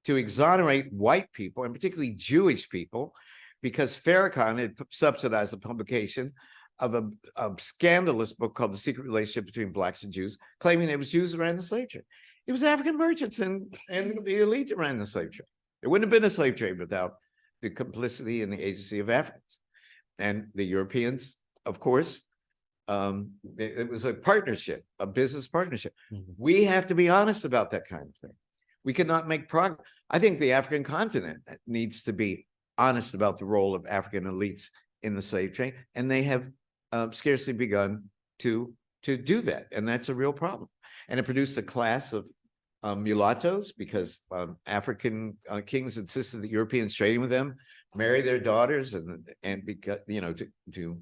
to exonerate white people, and particularly Jewish people, because Farrakhan had subsidized the publication of a scandalous book called The Secret Relationship Between Blacks and Jews, claiming it was Jews who ran the slave trade. It was African merchants and the elite that ran the slave trade. There wouldn't have been a slave trade without the complicity and the agency of Africans. And the Europeans, of course, it was a partnership, a business partnership. We have to be honest about that kind of thing. We cannot make progress. I think the African continent needs to be honest about the role of African elites in the slave trade, and they have scarcely begun to do that, and that's a real problem. And it produced a class of mulattoes because African kings insisted that Europeans trading with them marry their daughters and because to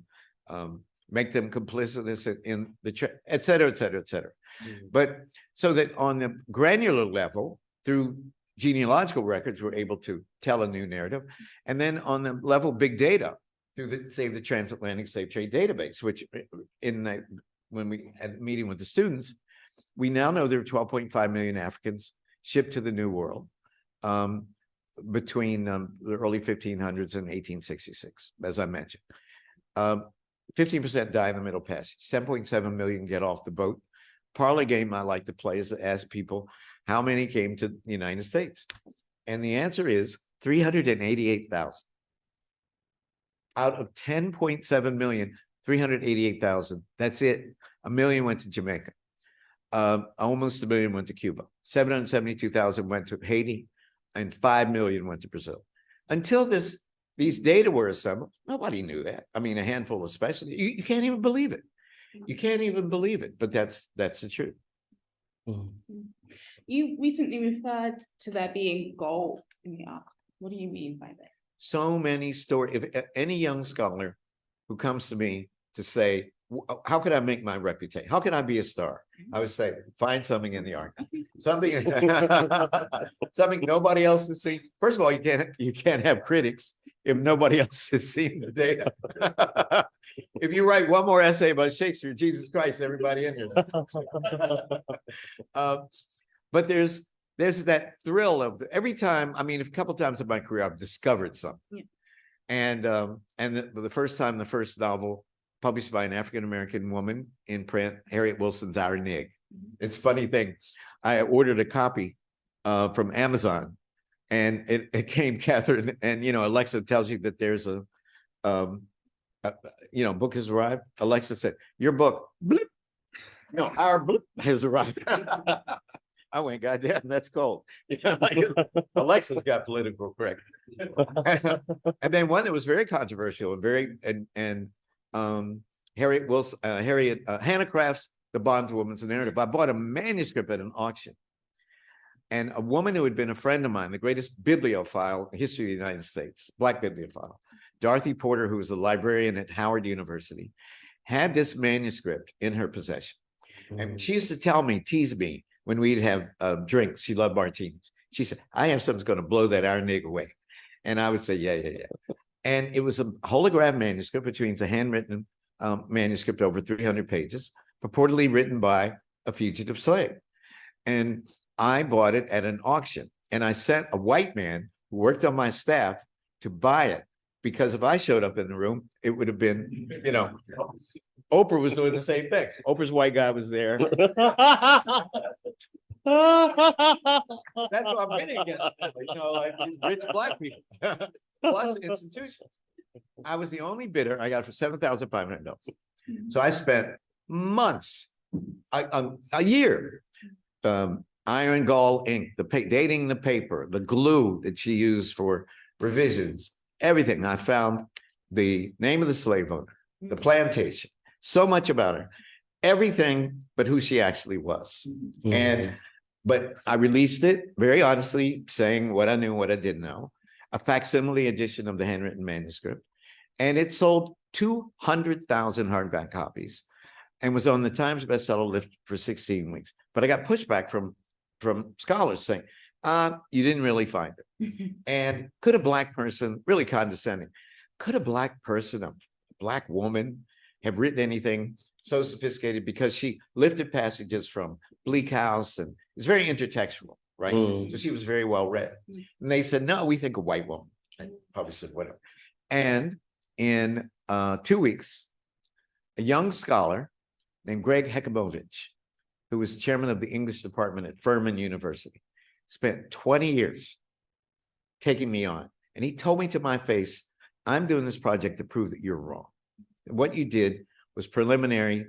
make them complicit in the trade, et cetera, et cetera, et cetera. But so that on the granular level, through genealogical records, we're able to tell a new narrative, and then on the level big data through the transatlantic slave trade database, which when we had a meeting with the students, we now know there are 12.5 million Africans shipped to the New World between the early 1500s and 1866, as I mentioned. 15% die in the Middle Passage. 10.7 million get off the boat. Parlor game I like to play is to ask people how many came to the United States. And the answer is 388,000. Out of 10.7 million, 388,000. That's it. 1 million went to Jamaica. Almost 1 million went to Cuba. 772,000 went to Haiti, and 5 million went to Brazil. Until these data were assembled, nobody knew that. I mean, a handful especially. You can't even believe it. You can't even believe it, but that's the truth. You recently referred to there being gold in the archive. What do you mean by that? So many stories. If any young scholar who comes to me to say, how can I make my reputation? How can I be a star? I would say, find something in the archive. Something nobody else has seen. First of all, you can't have critics if nobody else has seen the data. If you write one more essay about Shakespeare, Jesus Christ, everybody in here. But there's that thrill of every time. I mean, a couple times in my career, I've discovered something. Yeah. And the first time, the first novel published by an African-American woman in print, Harriet Wilson's Our Nig. It's a funny thing. I ordered a copy from Amazon, and it came, Catherine, and Alexa tells you that there's a book has arrived. Alexa said, "Your book, blip. No, our blip has arrived." I went, "God damn, that's cold." Alexa's got political correct. And then one that was very controversial and Harriet Wilson, Hannah Craft's The Bondwoman's Narrative. I bought a manuscript at an auction, and a woman who had been a friend of mine, the greatest bibliophile in the history of the United States, Black bibliophile, Dorothy Porter, who was a librarian at Howard University, had this manuscript in her possession. And she used to tease me when we'd have drinks. She loved martinis. She said, "I have something that's going to blow that Our Nig away." And I would say, yeah. And it was a holograph manuscript, which means a handwritten manuscript over 300 pages, purportedly written by a fugitive slave. And I bought it at an auction. And I sent a white man who worked on my staff to buy it, because if I showed up in the room, it would have been, Oprah was doing the same thing. Oprah's white guy was there. That's what I'm getting against, like these rich Black people, plus institutions. I was the only bidder. I got it for $7,500. So I spent months, a year, iron gall ink, dating the paper, the glue that she used for revisions, everything. I found the name of the slave owner, the plantation, so much about her, everything but who she actually was. But I released it very honestly, saying what I knew, what I didn't know, a facsimile edition of the handwritten manuscript. And it sold 200,000 hardback copies and was on the Times bestseller list for 16 weeks. But I got pushback from scholars saying, you didn't really find it. And could a Black person, really condescending, could a Black person, a Black woman, have written anything so sophisticated? Because she lifted passages from Bleak House, and it's very intertextual, right? So she was very well read. And they said, "No, we think a white woman." I probably said whatever. And in 2 weeks, a young scholar named Greg Hekimovich who was chairman of the English department at Furman University, spent 20 years taking me on. And he told me to my face, I'm doing this project to prove that you're wrong. What you did was preliminary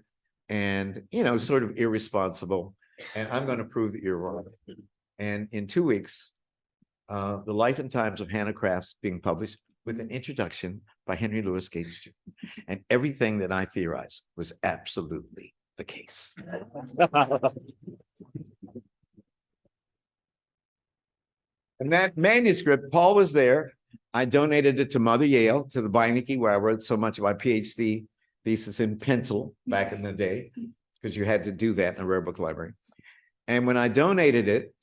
and, you know, sort of irresponsible. And I'm going to prove that you're wrong. And in 2 weeks, The Life and Times of Hannah Crafts being published with an introduction by Henry Louis Gates Jr. And everything that I theorized was absolutely the case. And that manuscript, Paul was there. I donated it to Mother Yale, to the Beinecke, where I wrote so much of my PhD thesis in pencil back in the day, because you had to do that in a rare book library. And when I donated it,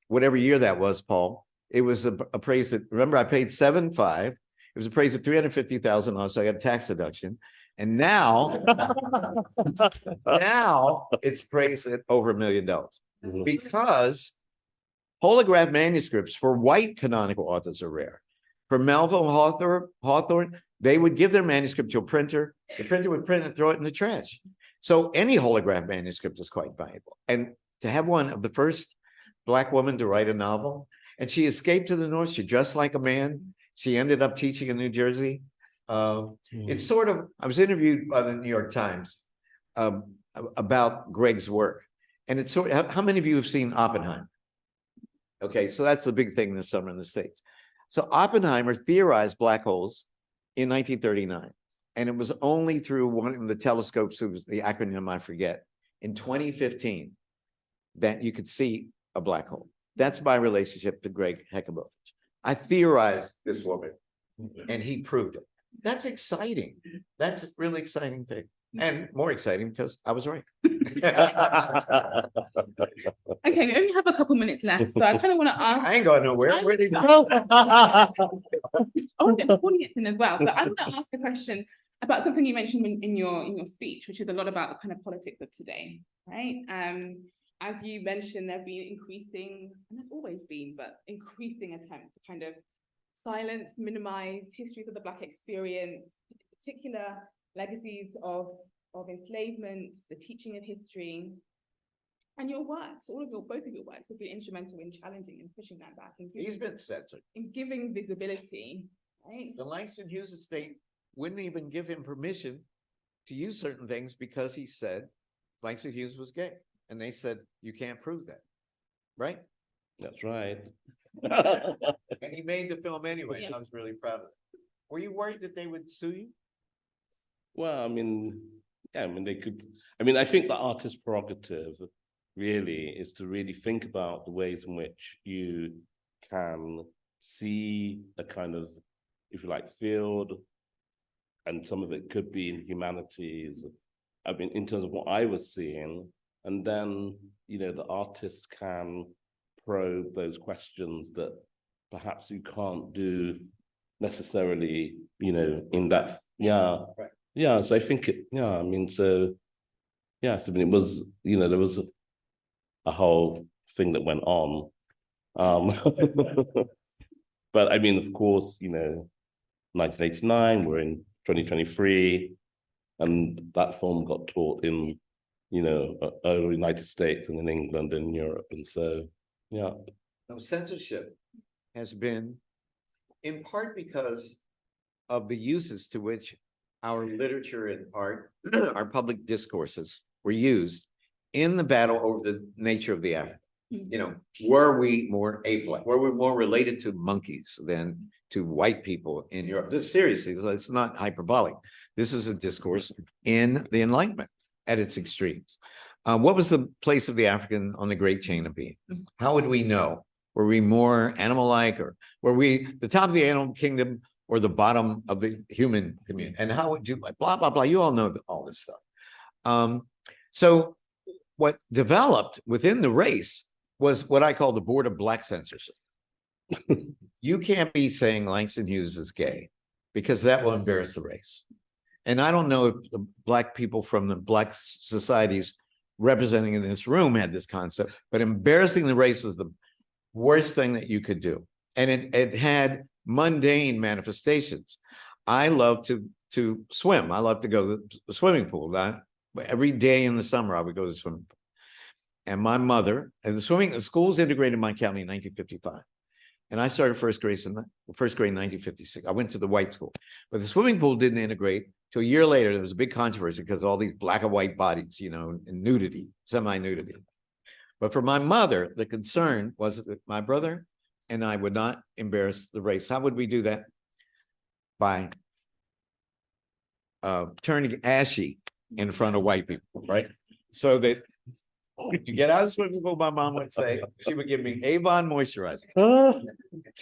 whatever year that was, Paul, it was appraised at, remember, I paid $7.5. It was appraised at $350,000, so I got a tax deduction. And now, now it's appraised at over $1 million, because holograph manuscripts for white canonical authors are rare. For Melville Hawthorne, they would give their manuscript to a printer. The printer would print and throw it in the trash. So any holograph manuscript is quite valuable. And to have one of the first Black women to write a novel, and she escaped to the North. She dressed like a man. She ended up teaching in New Jersey. It's sort of, I was interviewed by the New York Times about Greg's work. And it's sort of, how many of you have seen Oppenheimer? Okay, so that's the big thing this summer in the States. So Oppenheimer theorized black holes in 1939. And it was only through one of the telescopes, it was the acronym I forget, in 2015, that you could see a black hole. That's my relationship to Greg Hekebovich. I theorized this woman, and he proved it. That's exciting. That's a really exciting thing. And more exciting because I was right. Okay, we only have a couple minutes left, so I kind of want to ask. I ain't going nowhere. Where'd he go? I want to get the audience in as well. So I want to ask a question about something you mentioned in your speech, which is a lot about the kind of politics of today, right? As you mentioned, there have been increasing, and there's always been, but increasing attempts to kind of silence, minimize histories of the Black experience, particular legacies of enslavement, the teaching of history, and your works, both of your works have been instrumental in challenging and pushing that back. And He's been censored. in giving visibility, right? The Langston Hughes estate wouldn't even give him permission to use certain things because he said Langston Hughes was gay. And they said, you can't prove that, right? That's right. And he made the film anyway. Yeah. And I was really proud of it. Were you worried that they would sue you? Well, I mean, yeah, I mean, they could, I mean, I think the artist's prerogative really is to really think about the ways in which you can see a kind of, if you like, field, and some of it could be in humanities. I mean, in terms of what I was seeing, and then, you know, the artists can probe those questions that perhaps you can't do necessarily, you know, in depth. Yeah. Right. Yeah. So I think I mean, so, yeah, so I mean, it was, you know, there was a whole thing that went on. But I mean, of course, you know, 1989, we're in 2023, and that film got taught in, you know, early United States and in England and Europe. And so, yeah. No, censorship has been in part because of the uses to which our literature and art, our public discourses were used in the battle over the nature of the African. You know, were we more ape-like? Were we more related to monkeys than to white people in Europe? This seriously, it's not hyperbolic. This is a discourse in the Enlightenment at its extremes. What was the place of the African on the great chain of being? How would we know? Were we more animal-like, or were we the top of the animal kingdom or the bottom of the human community? And how would you, blah, blah, blah, you all know all this stuff. So what developed within the race was what I call the board of black censorship. You can't be saying Langston Hughes is gay because that will embarrass the race. And I don't know if the black people from the black societies representing in this room had this concept, but embarrassing the race is the worst thing that you could do. And it had mundane manifestations. I love to swim. I love to go to the swimming pool. Every day in the summer, I would go to the swimming pool. and my mother, and the schools integrated in my county in 1955. And I started first grade in 1956. I went to the white school, but the swimming pool didn't integrate till a year later. There was a big controversy because of all these black and white bodies, you know, and nudity, semi-nudity. But for my mother, the concern was that my brother and I would not embarrass the race. How would we do that? By turning ashy in front of white people, right? So that you get out of the swimming pool, my mom would say, she would give me Avon moisturizer.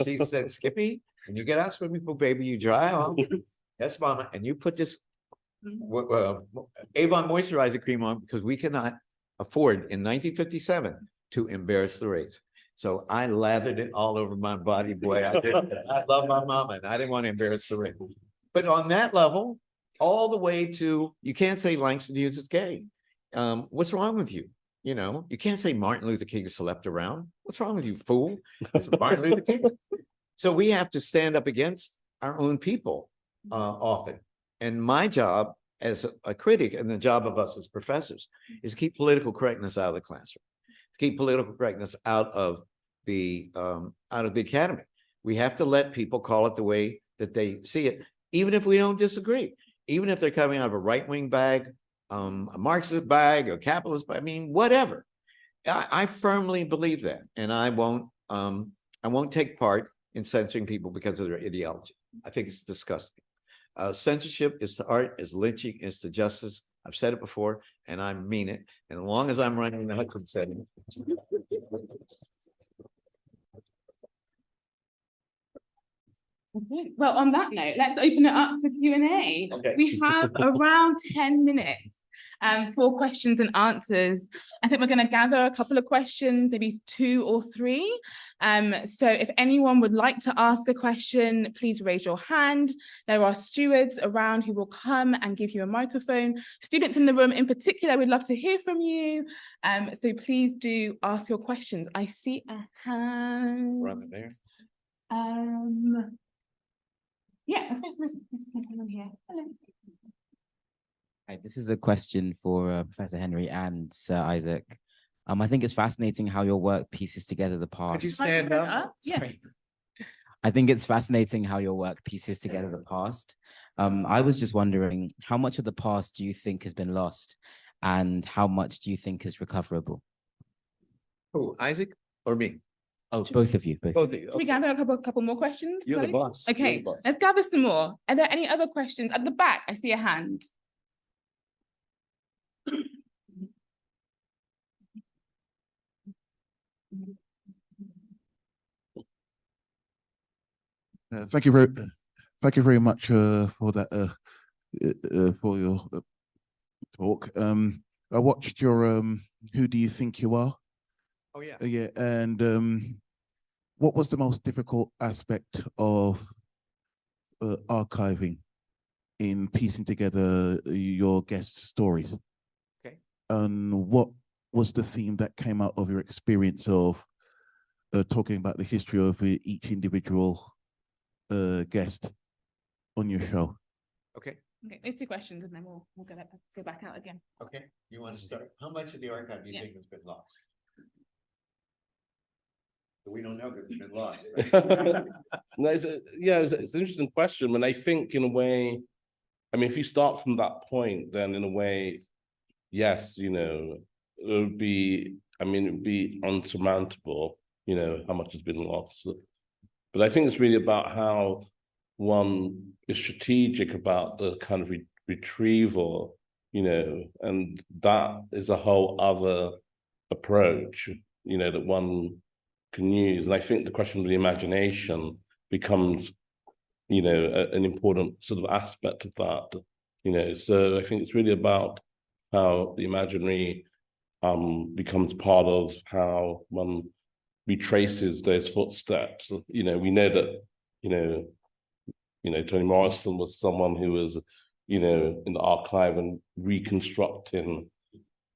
She said, Skippy, when you get out of the swimming pool, baby, you dry off. Yes, mama. And you put this Avon moisturizer cream on because we cannot afford in 1957 to embarrass the race. So I lathered it all over my body. Boy, I did. I love my mama and I didn't want to embarrass the race. But on that level, all the way to, you can't say Langston Hughes is gay. What's wrong with you? You know, you can't say Martin Luther King slept around. What's wrong with you, fool? It's Martin Luther King. So we have to stand up against our own people often. And my job as a critic and the job of us as professors is keep political correctness out of the classroom, keep political correctness out of the academy. We have to let people call it the way that they see it, even if we don't disagree, even if they're coming out of a right-wing bag, a Marxist bag, a capitalist bag, I mean, whatever. I firmly believe that, and I won't take part in censoring people because of their ideology. I think it's disgusting. Censorship is to art, as lynching is to justice. I've said it before, and I mean it. And as long as I'm running the Hudson setting. Okay. Well, on that note, let's open it up for Q&A. Okay. We have around 10 minutes for questions and answers. I think we're going to gather a couple of questions, maybe 2 or 3. So if anyone would like to ask a question, please raise your hand. There are stewards around who will come and give you a microphone. Students in the room in particular, we'd love to hear from you. So please do ask your questions. I see a hand. Run it there. Yeah, let's take one here. Hello. Hi, this is a question for Professor Henry and Sir Isaac. I think it's fascinating how your work pieces together the past. Could you stand up? Yeah. Sorry. I think it's fascinating how your work pieces together the past. I was just wondering, how much of the past do you think has been lost, and how much do you think is recoverable? Who, Isaac or me? Oh, both of you. Both of you. Should we Okay. gather a couple more questions? You're the Sorry? boss. You're the Okay, boss. let's gather some more. Are there any other questions? At the back, I see a hand. Thank you very much for that for your talk. I watched your Who Do You Think You Are? Oh yeah. Yeah, and what was the most difficult aspect of archiving in piecing together your guest stories? Okay. And what was the theme that came out of your experience of talking about the history of each individual guest on your show? Okay. Okay, there's 2 questions and then we'll go back out again. Okay. You want to start? How much of the archive do you think has been lost? We don't know because it's been lost. Right? No, it's an interesting question. And I think in a way, I mean, if you start from that point, then in a way, yes, you know, it would be unsurmountable, you know, how much has been lost. But I think it's really about how one is strategic about the kind of retrieval, you know, and that is a whole other approach, you know, that one can use. And I think the question of the imagination becomes, you know, an important sort of aspect of that, you know. So I think it's really about how the imaginary becomes part of how one retraces those footsteps. You know, we know that, you know, Toni Morrison was someone who was, you know, in the archive and reconstructing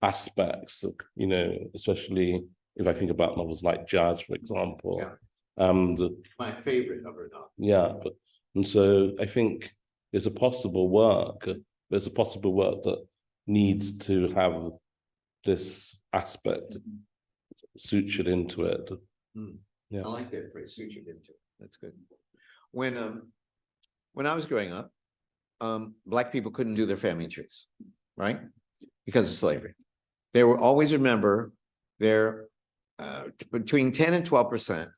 aspects, you know, especially if I think about novels like Jazz, for example. Yeah. My favorite of her novels. Yeah, and so I think there's a possible work that needs to have this aspect sutured into it. I like that phrase, sutured into it. That's good. When I was growing up, Black people couldn't do their family trees, right? Because of slavery. They were always remember their between 10 and 12%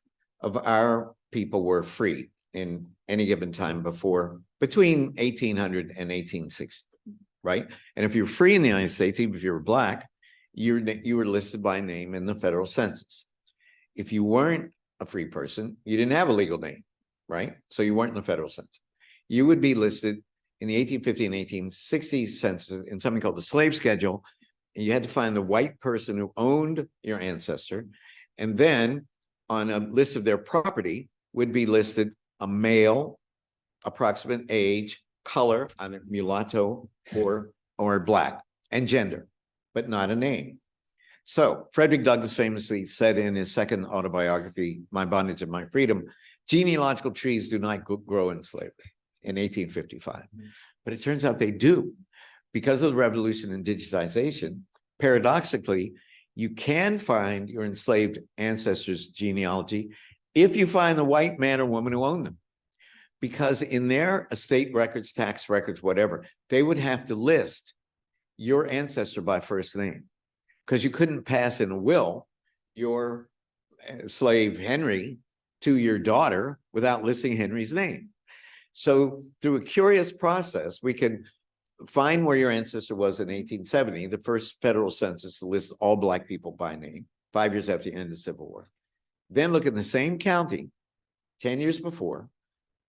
of our people were free in any given time between 1800 and 1860, right? And if you're free in the United States, even if you were Black, you were listed by name in the federal census. If you weren't a free person, you didn't have a legal name, right? So you weren't in the federal census. You would be listed in the 1850 and 1860 census in something called the slave schedule. And you had to find the white person who owned your ancestor. And then on a list of their property would be listed a male, approximate age, color, either mulatto or Black, and gender, but not a name. So Frederick Douglass famously said in his second autobiography, My Bondage and My Freedom, genealogical trees do not grow in slavery in 1855. But it turns out they do. Because of the revolution in digitization, paradoxically, you can find your enslaved ancestors' genealogy if you find the white man or woman who owned them. Because in their estate records, tax records, whatever, they would have to list your ancestor by first name. Because you couldn't pass in a will your slave Henry to your daughter without listing Henry's name. So through a curious process, we can find where your ancestor was in 1870, the first federal census to list all Black people by name, 5 years after the end of the Civil War. Then look at the same county 10 years before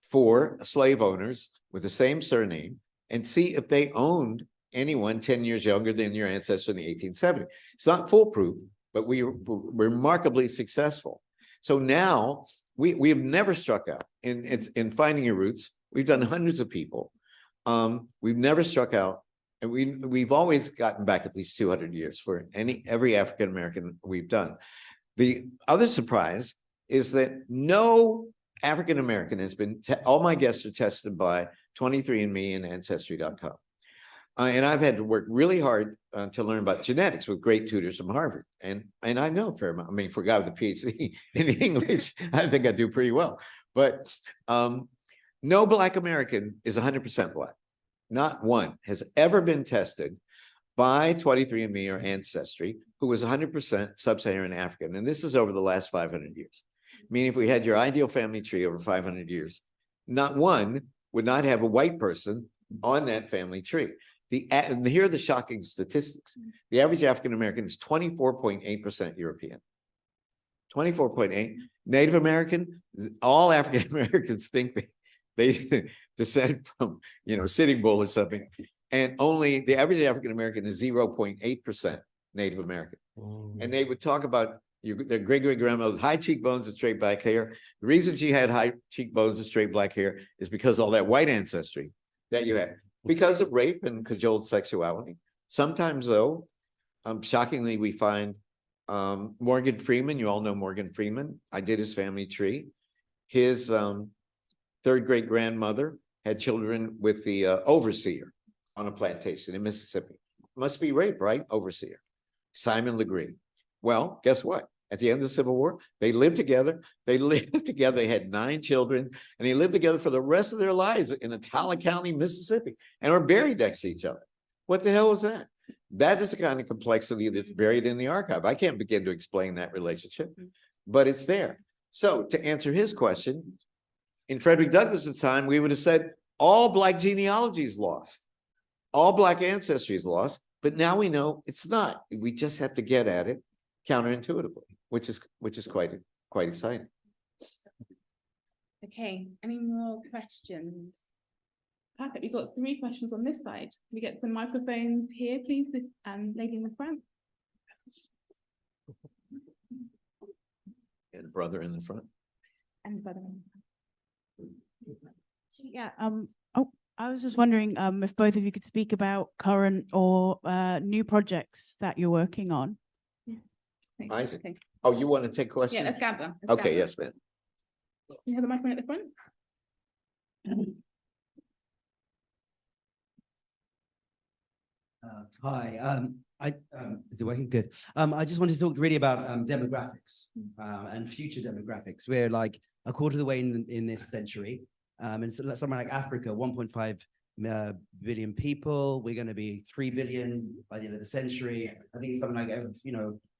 for slave owners with the same surname and see if they owned anyone 10 years younger than your ancestor in the 1870s. It's not foolproof, but we were remarkably successful. So now we have never struck out in finding your roots. We've done hundreds of people. We've never struck out, and we've always gotten back at least 200 years for every African American we've done. The other surprise is that no African American has been. All my guests are tested by 23andMe and Ancestry.com. And I've had to work really hard to learn about genetics with great tutors from Harvard. And I know a fair amount. I mean, for a guy with a PhD in English, I think I do pretty well. But no Black American is 100% Black. Not one has ever been tested by 23andMe or Ancestry who was 100% sub-Saharan African. And this is over the last 500 years. Meaning if we had your ideal family tree over 500 years, not one would not have a white person on that family tree. Here are the shocking statistics. The average African American is 24.8% European. 24.8. Native American, all African Americans think they descend from, Sitting Bull or something. And only the average African American is 0.8% Native American. And they would talk about their great-great-grandmother with high cheekbones and straight black hair. The reason she had high cheekbones and straight black hair is because all that white ancestry that you had. Because of rape and cajoled sexuality. Sometimes, though, shockingly, we find Morgan Freeman. You all know Morgan Freeman. I did his family tree. His third great grandmother had children with the overseer on a plantation in Mississippi. Must be rape, right? Overseer. Simon Legree. Well, guess what? At the end of the Civil War, they lived together. They had 9 children, and they lived together for the rest of their lives in Attala County, Mississippi, and are buried next to each other. What the hell was that? That is the kind of complexity that's buried in the archive. I can't begin to explain that relationship, but it's there. So to answer his question, in Frederick Douglass's time, we would have said all Black genealogy is lost. All Black ancestry is lost, but now we know it's not. We just have to get at it counterintuitively. Which is quite exciting. Okay, any more questions? Perfect, we've got 3 questions on this side. Can we get the microphones here, please? This lady in the front. And brother in the front. And brother in the front. Yeah, I was just wondering if both of you could speak about current or new projects that you're working on. Yeah. Isaac. Okay. Oh, you want to take questions? Yeah, let's gather. Okay, yes, ma'am. You have the microphone at the front? Hi, Is it working? Good. I just wanted to talk really about demographics and future demographics. We're like a quarter of the way in this century. And so somewhere like Africa, 1.5 billion people. We're going to be 3 billion by the end of the century. I think it's something like,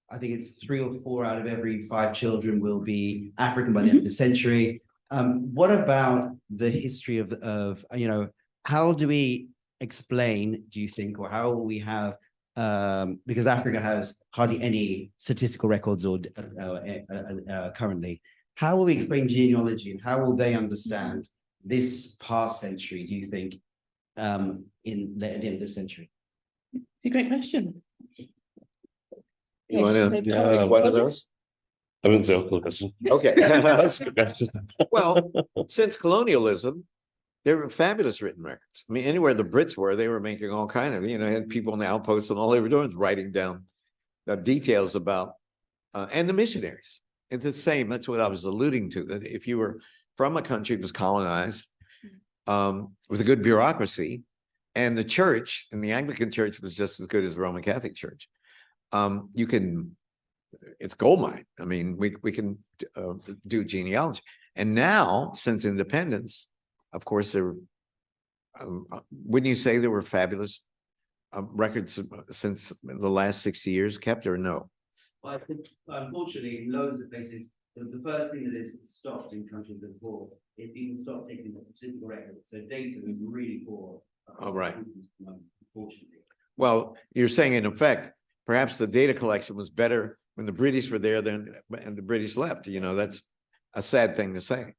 I think it's 3 or 4 out of every 5 children will be African by the end of the century. What about the history of how do we explain, do you think, or how will we have, because Africa has hardly any statistical records or currently, how will we explain genealogy and how will they understand this past century, do you think, at the end of the century? It's a great question. You want to take one of those? I wouldn't say a cool question. Okay. That's a good question. Well, since colonialism, there were fabulous written records. I mean, anywhere the Brits were, they were making all kind of, had people in the outposts, and all they were doing was writing down the details about, and the missionaries. It's the same. That's what I was alluding to, that if you were from a country that was colonized with a good bureaucracy, and the church, and the Anglican church was just as good as the Roman Catholic Church, it's gold mine. I mean, we can do genealogy. And now, since independence, of course, there wouldn't you say there were fabulous records since the last 60 years kept, or no? Well, I think, unfortunately, in loads of places, the first thing that is stopped in countries that are poor is people stop taking statistical records. So data is really poor. Oh, right. Unfortunately. Well, you're saying, in effect, perhaps the data collection was better when the British were there and the British left. That's a sad thing to say.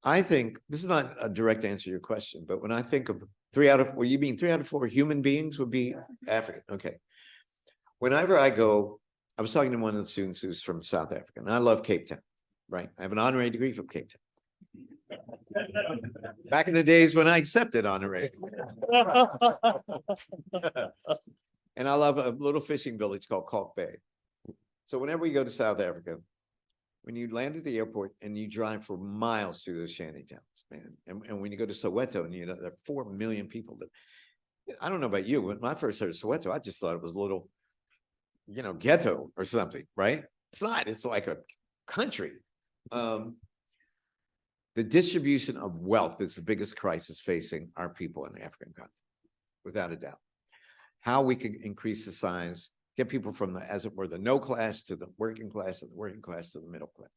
I think this is not a direct answer to your question, but when I think of 3 out of 4, you mean 3 out of 4 human beings would be African? Okay. Whenever I go, I was talking to one of the students who's from South Africa, and I love Cape Town, right? I have an honorary degree from Cape Town. Back in the days when I accepted honorary. And I love a little fishing village called Kalk Bay. So whenever we go to South Africa, when you land at the airport and you drive for miles through those shanty towns, man, and when you go to Soweto, and there are 4 million people that, I don't know about you, when I first heard of Soweto, I just thought it was a little, ghetto or something, right? It's not, it's like a country. The distribution of wealth is the biggest crisis facing our people in the African continent, without a doubt. How we can increase the size, get people from the, as it were, the no class to the working class, and the working class to the middle class.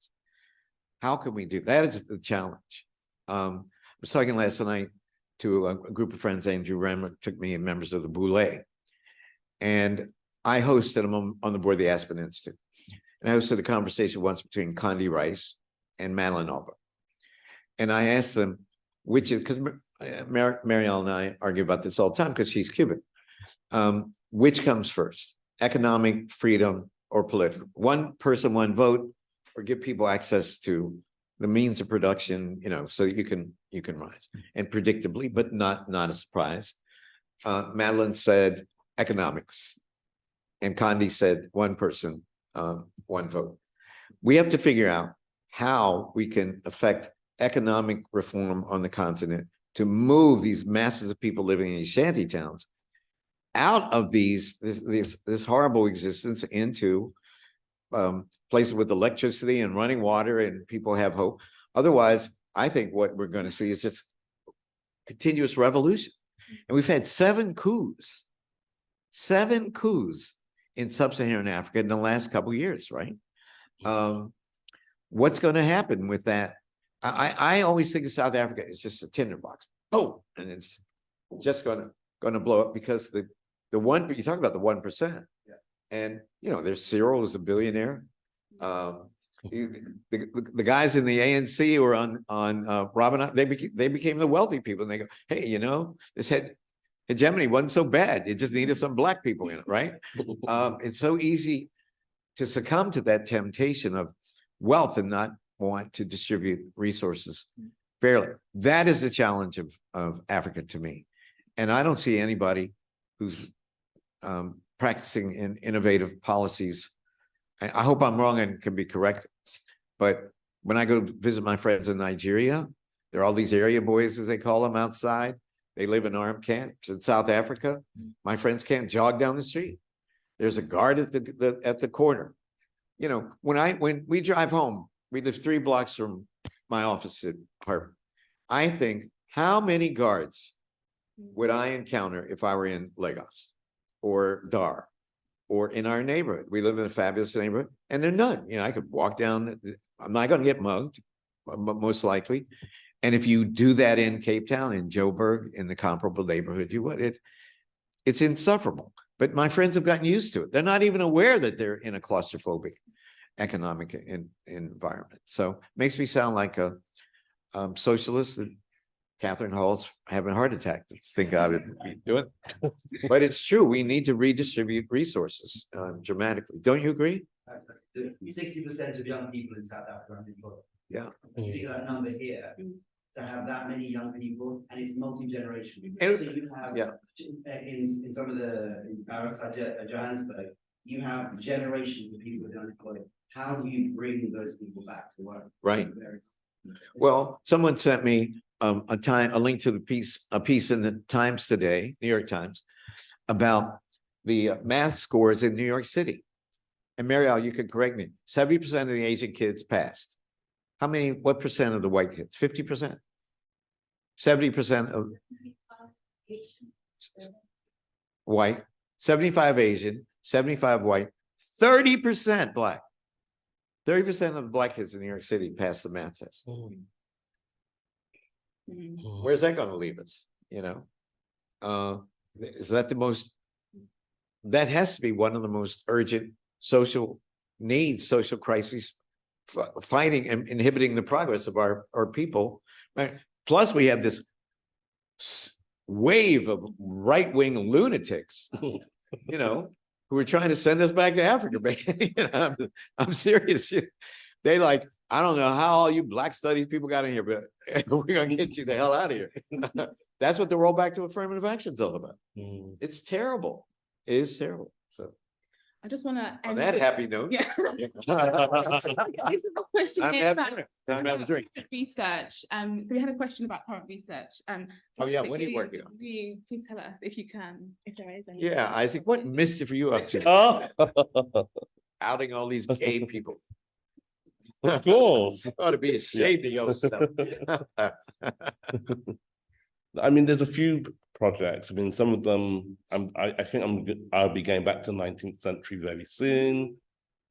How can we do that? Is the challenge. I was talking last night to a group of friends. Andrew Remmer took me and members of the Boulé, and I hosted them on the board of the Aspen Institute. And I hosted a conversation once between Condi Rice and Madeline Alba. And I asked them, which is, because Marielle and I argue about this all the time because she's Cuban. Which comes first? Economic freedom or political? One person, one vote, or give people access to the means of production, so you can rise. And predictably, but not a surprise, Madeline said economics, and Condi said one person, one vote. We have to figure out how we can affect economic reform on the continent to move these masses of people living in these shanty towns out of this horrible existence into places with electricity and running water, and people have hope. Otherwise, I think what we're going to see is just continuous revolution. And we've had 7 coups in sub-Saharan Africa in the last couple of years, right? What's going to happen with that? I always think of South Africa as just a tinderbox. Oh, and it's just going to blow up because the one, you talk about the 1%, yeah. And there's Cyril who's a billionaire. The guys in the ANC who are on Robin, they became the wealthy people, and they go, hey, this hegemony wasn't so bad. It just needed some black people in it, right? It's so easy to succumb to that temptation of wealth and not want to distribute resources fairly. That is the challenge of Africa to me. And I don't see anybody who's practicing in innovative policies. I hope I'm wrong and can be corrected. But when I go visit my friends in Nigeria, there are all these area boys, as they call them, outside. They live in armed camps in South Africa. My friends can't jog down the street. There's a guard at the corner. You know, when we drive home, we live 3 blocks from my office at Harvard. I think, how many guards would I encounter if I were in Lagos or Dar or in our neighborhood? We live in a fabulous neighborhood, and there are none. You know, I could walk down. I'm not going to get mugged, most likely. And if you do that in Cape Town, in Joburg, in the comparable neighborhood, you would. It's insufferable. But my friends have gotten used to it. They're not even aware that they're in a claustrophobic economic environment. So it makes me sound like a socialist that Catherine Hall's having a heart attack to think I would be doing. But it's true. We need to redistribute resources dramatically. Don't you agree? 60% of young people in South Africa are unemployed. Yeah. You think that number here, to have that many young people, and it's multi-generational. And- So you have, in some of in Paris, Johannesburg, you have generations of people that are unemployed. How do you bring those people back to work? Right. Well, someone sent me a link to a piece in the Times today, New York Times, about the math scores in New York City. And Marielle, you could correct me. 70% of the Asian kids passed. What percent of the white kids? 50%? 70% of white, 75 Asian, 75 white, 30% black. 30% of the black kids in New York City passed the math test. Where's that going to leave us? You know, is that that has to be one of the most urgent social needs, social crises, fighting and inhibiting the progress of our people. Right? Plus, we have this wave of right-wing lunatics, you know, who are trying to send us back to Africa. You know, I'm serious. They like, I don't know how all you Black studies people got in here, but we're gonna get you the hell out of here. That's what the rollback to affirmative action is all about. It's terrible. It is terrible. So I just want to on that happy note. Yeah. This is a question Time to have dinner. Time to have a drink. Research. So we had a question about current research. Oh yeah, what are you working on? Please tell us if you can, if there is any. Yeah, Isaac, what mischief are you up to? Outing all these gay people. Of course. You ought to be ashamed of yourself. I mean, there's a few projects. I mean, some of them, I think I'll be going back to 19th century very soon.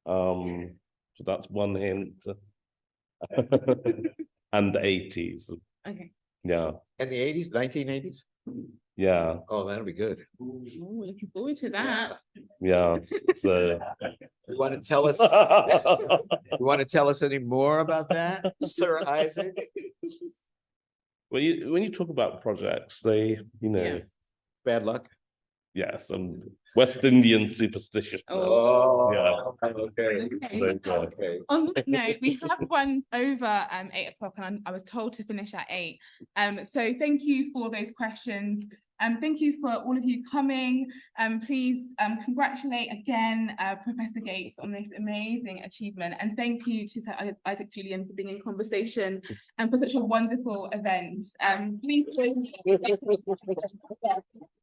So that's one hint. And the 80s. Okay. Yeah. In the 80s, 1980s? Yeah. Oh, that'll be good. Ooh, looking forward to that. Yeah. So You want to tell us? You want to tell us any more about that, Sir Isaac? when you talk about projects, they, you know, Yeah. Bad luck. yes, and West Indian superstition. Oh. Yeah. Okay. Okay. On that note, we have run over 8 o'clock, and I was told to finish at 8. So thank you for those questions. Thank you for all of you coming. Please congratulate again Professor Gates on this amazing achievement, and thank you to Sir Isaac Julien for being in conversation and for such a wonderful event. Please join me.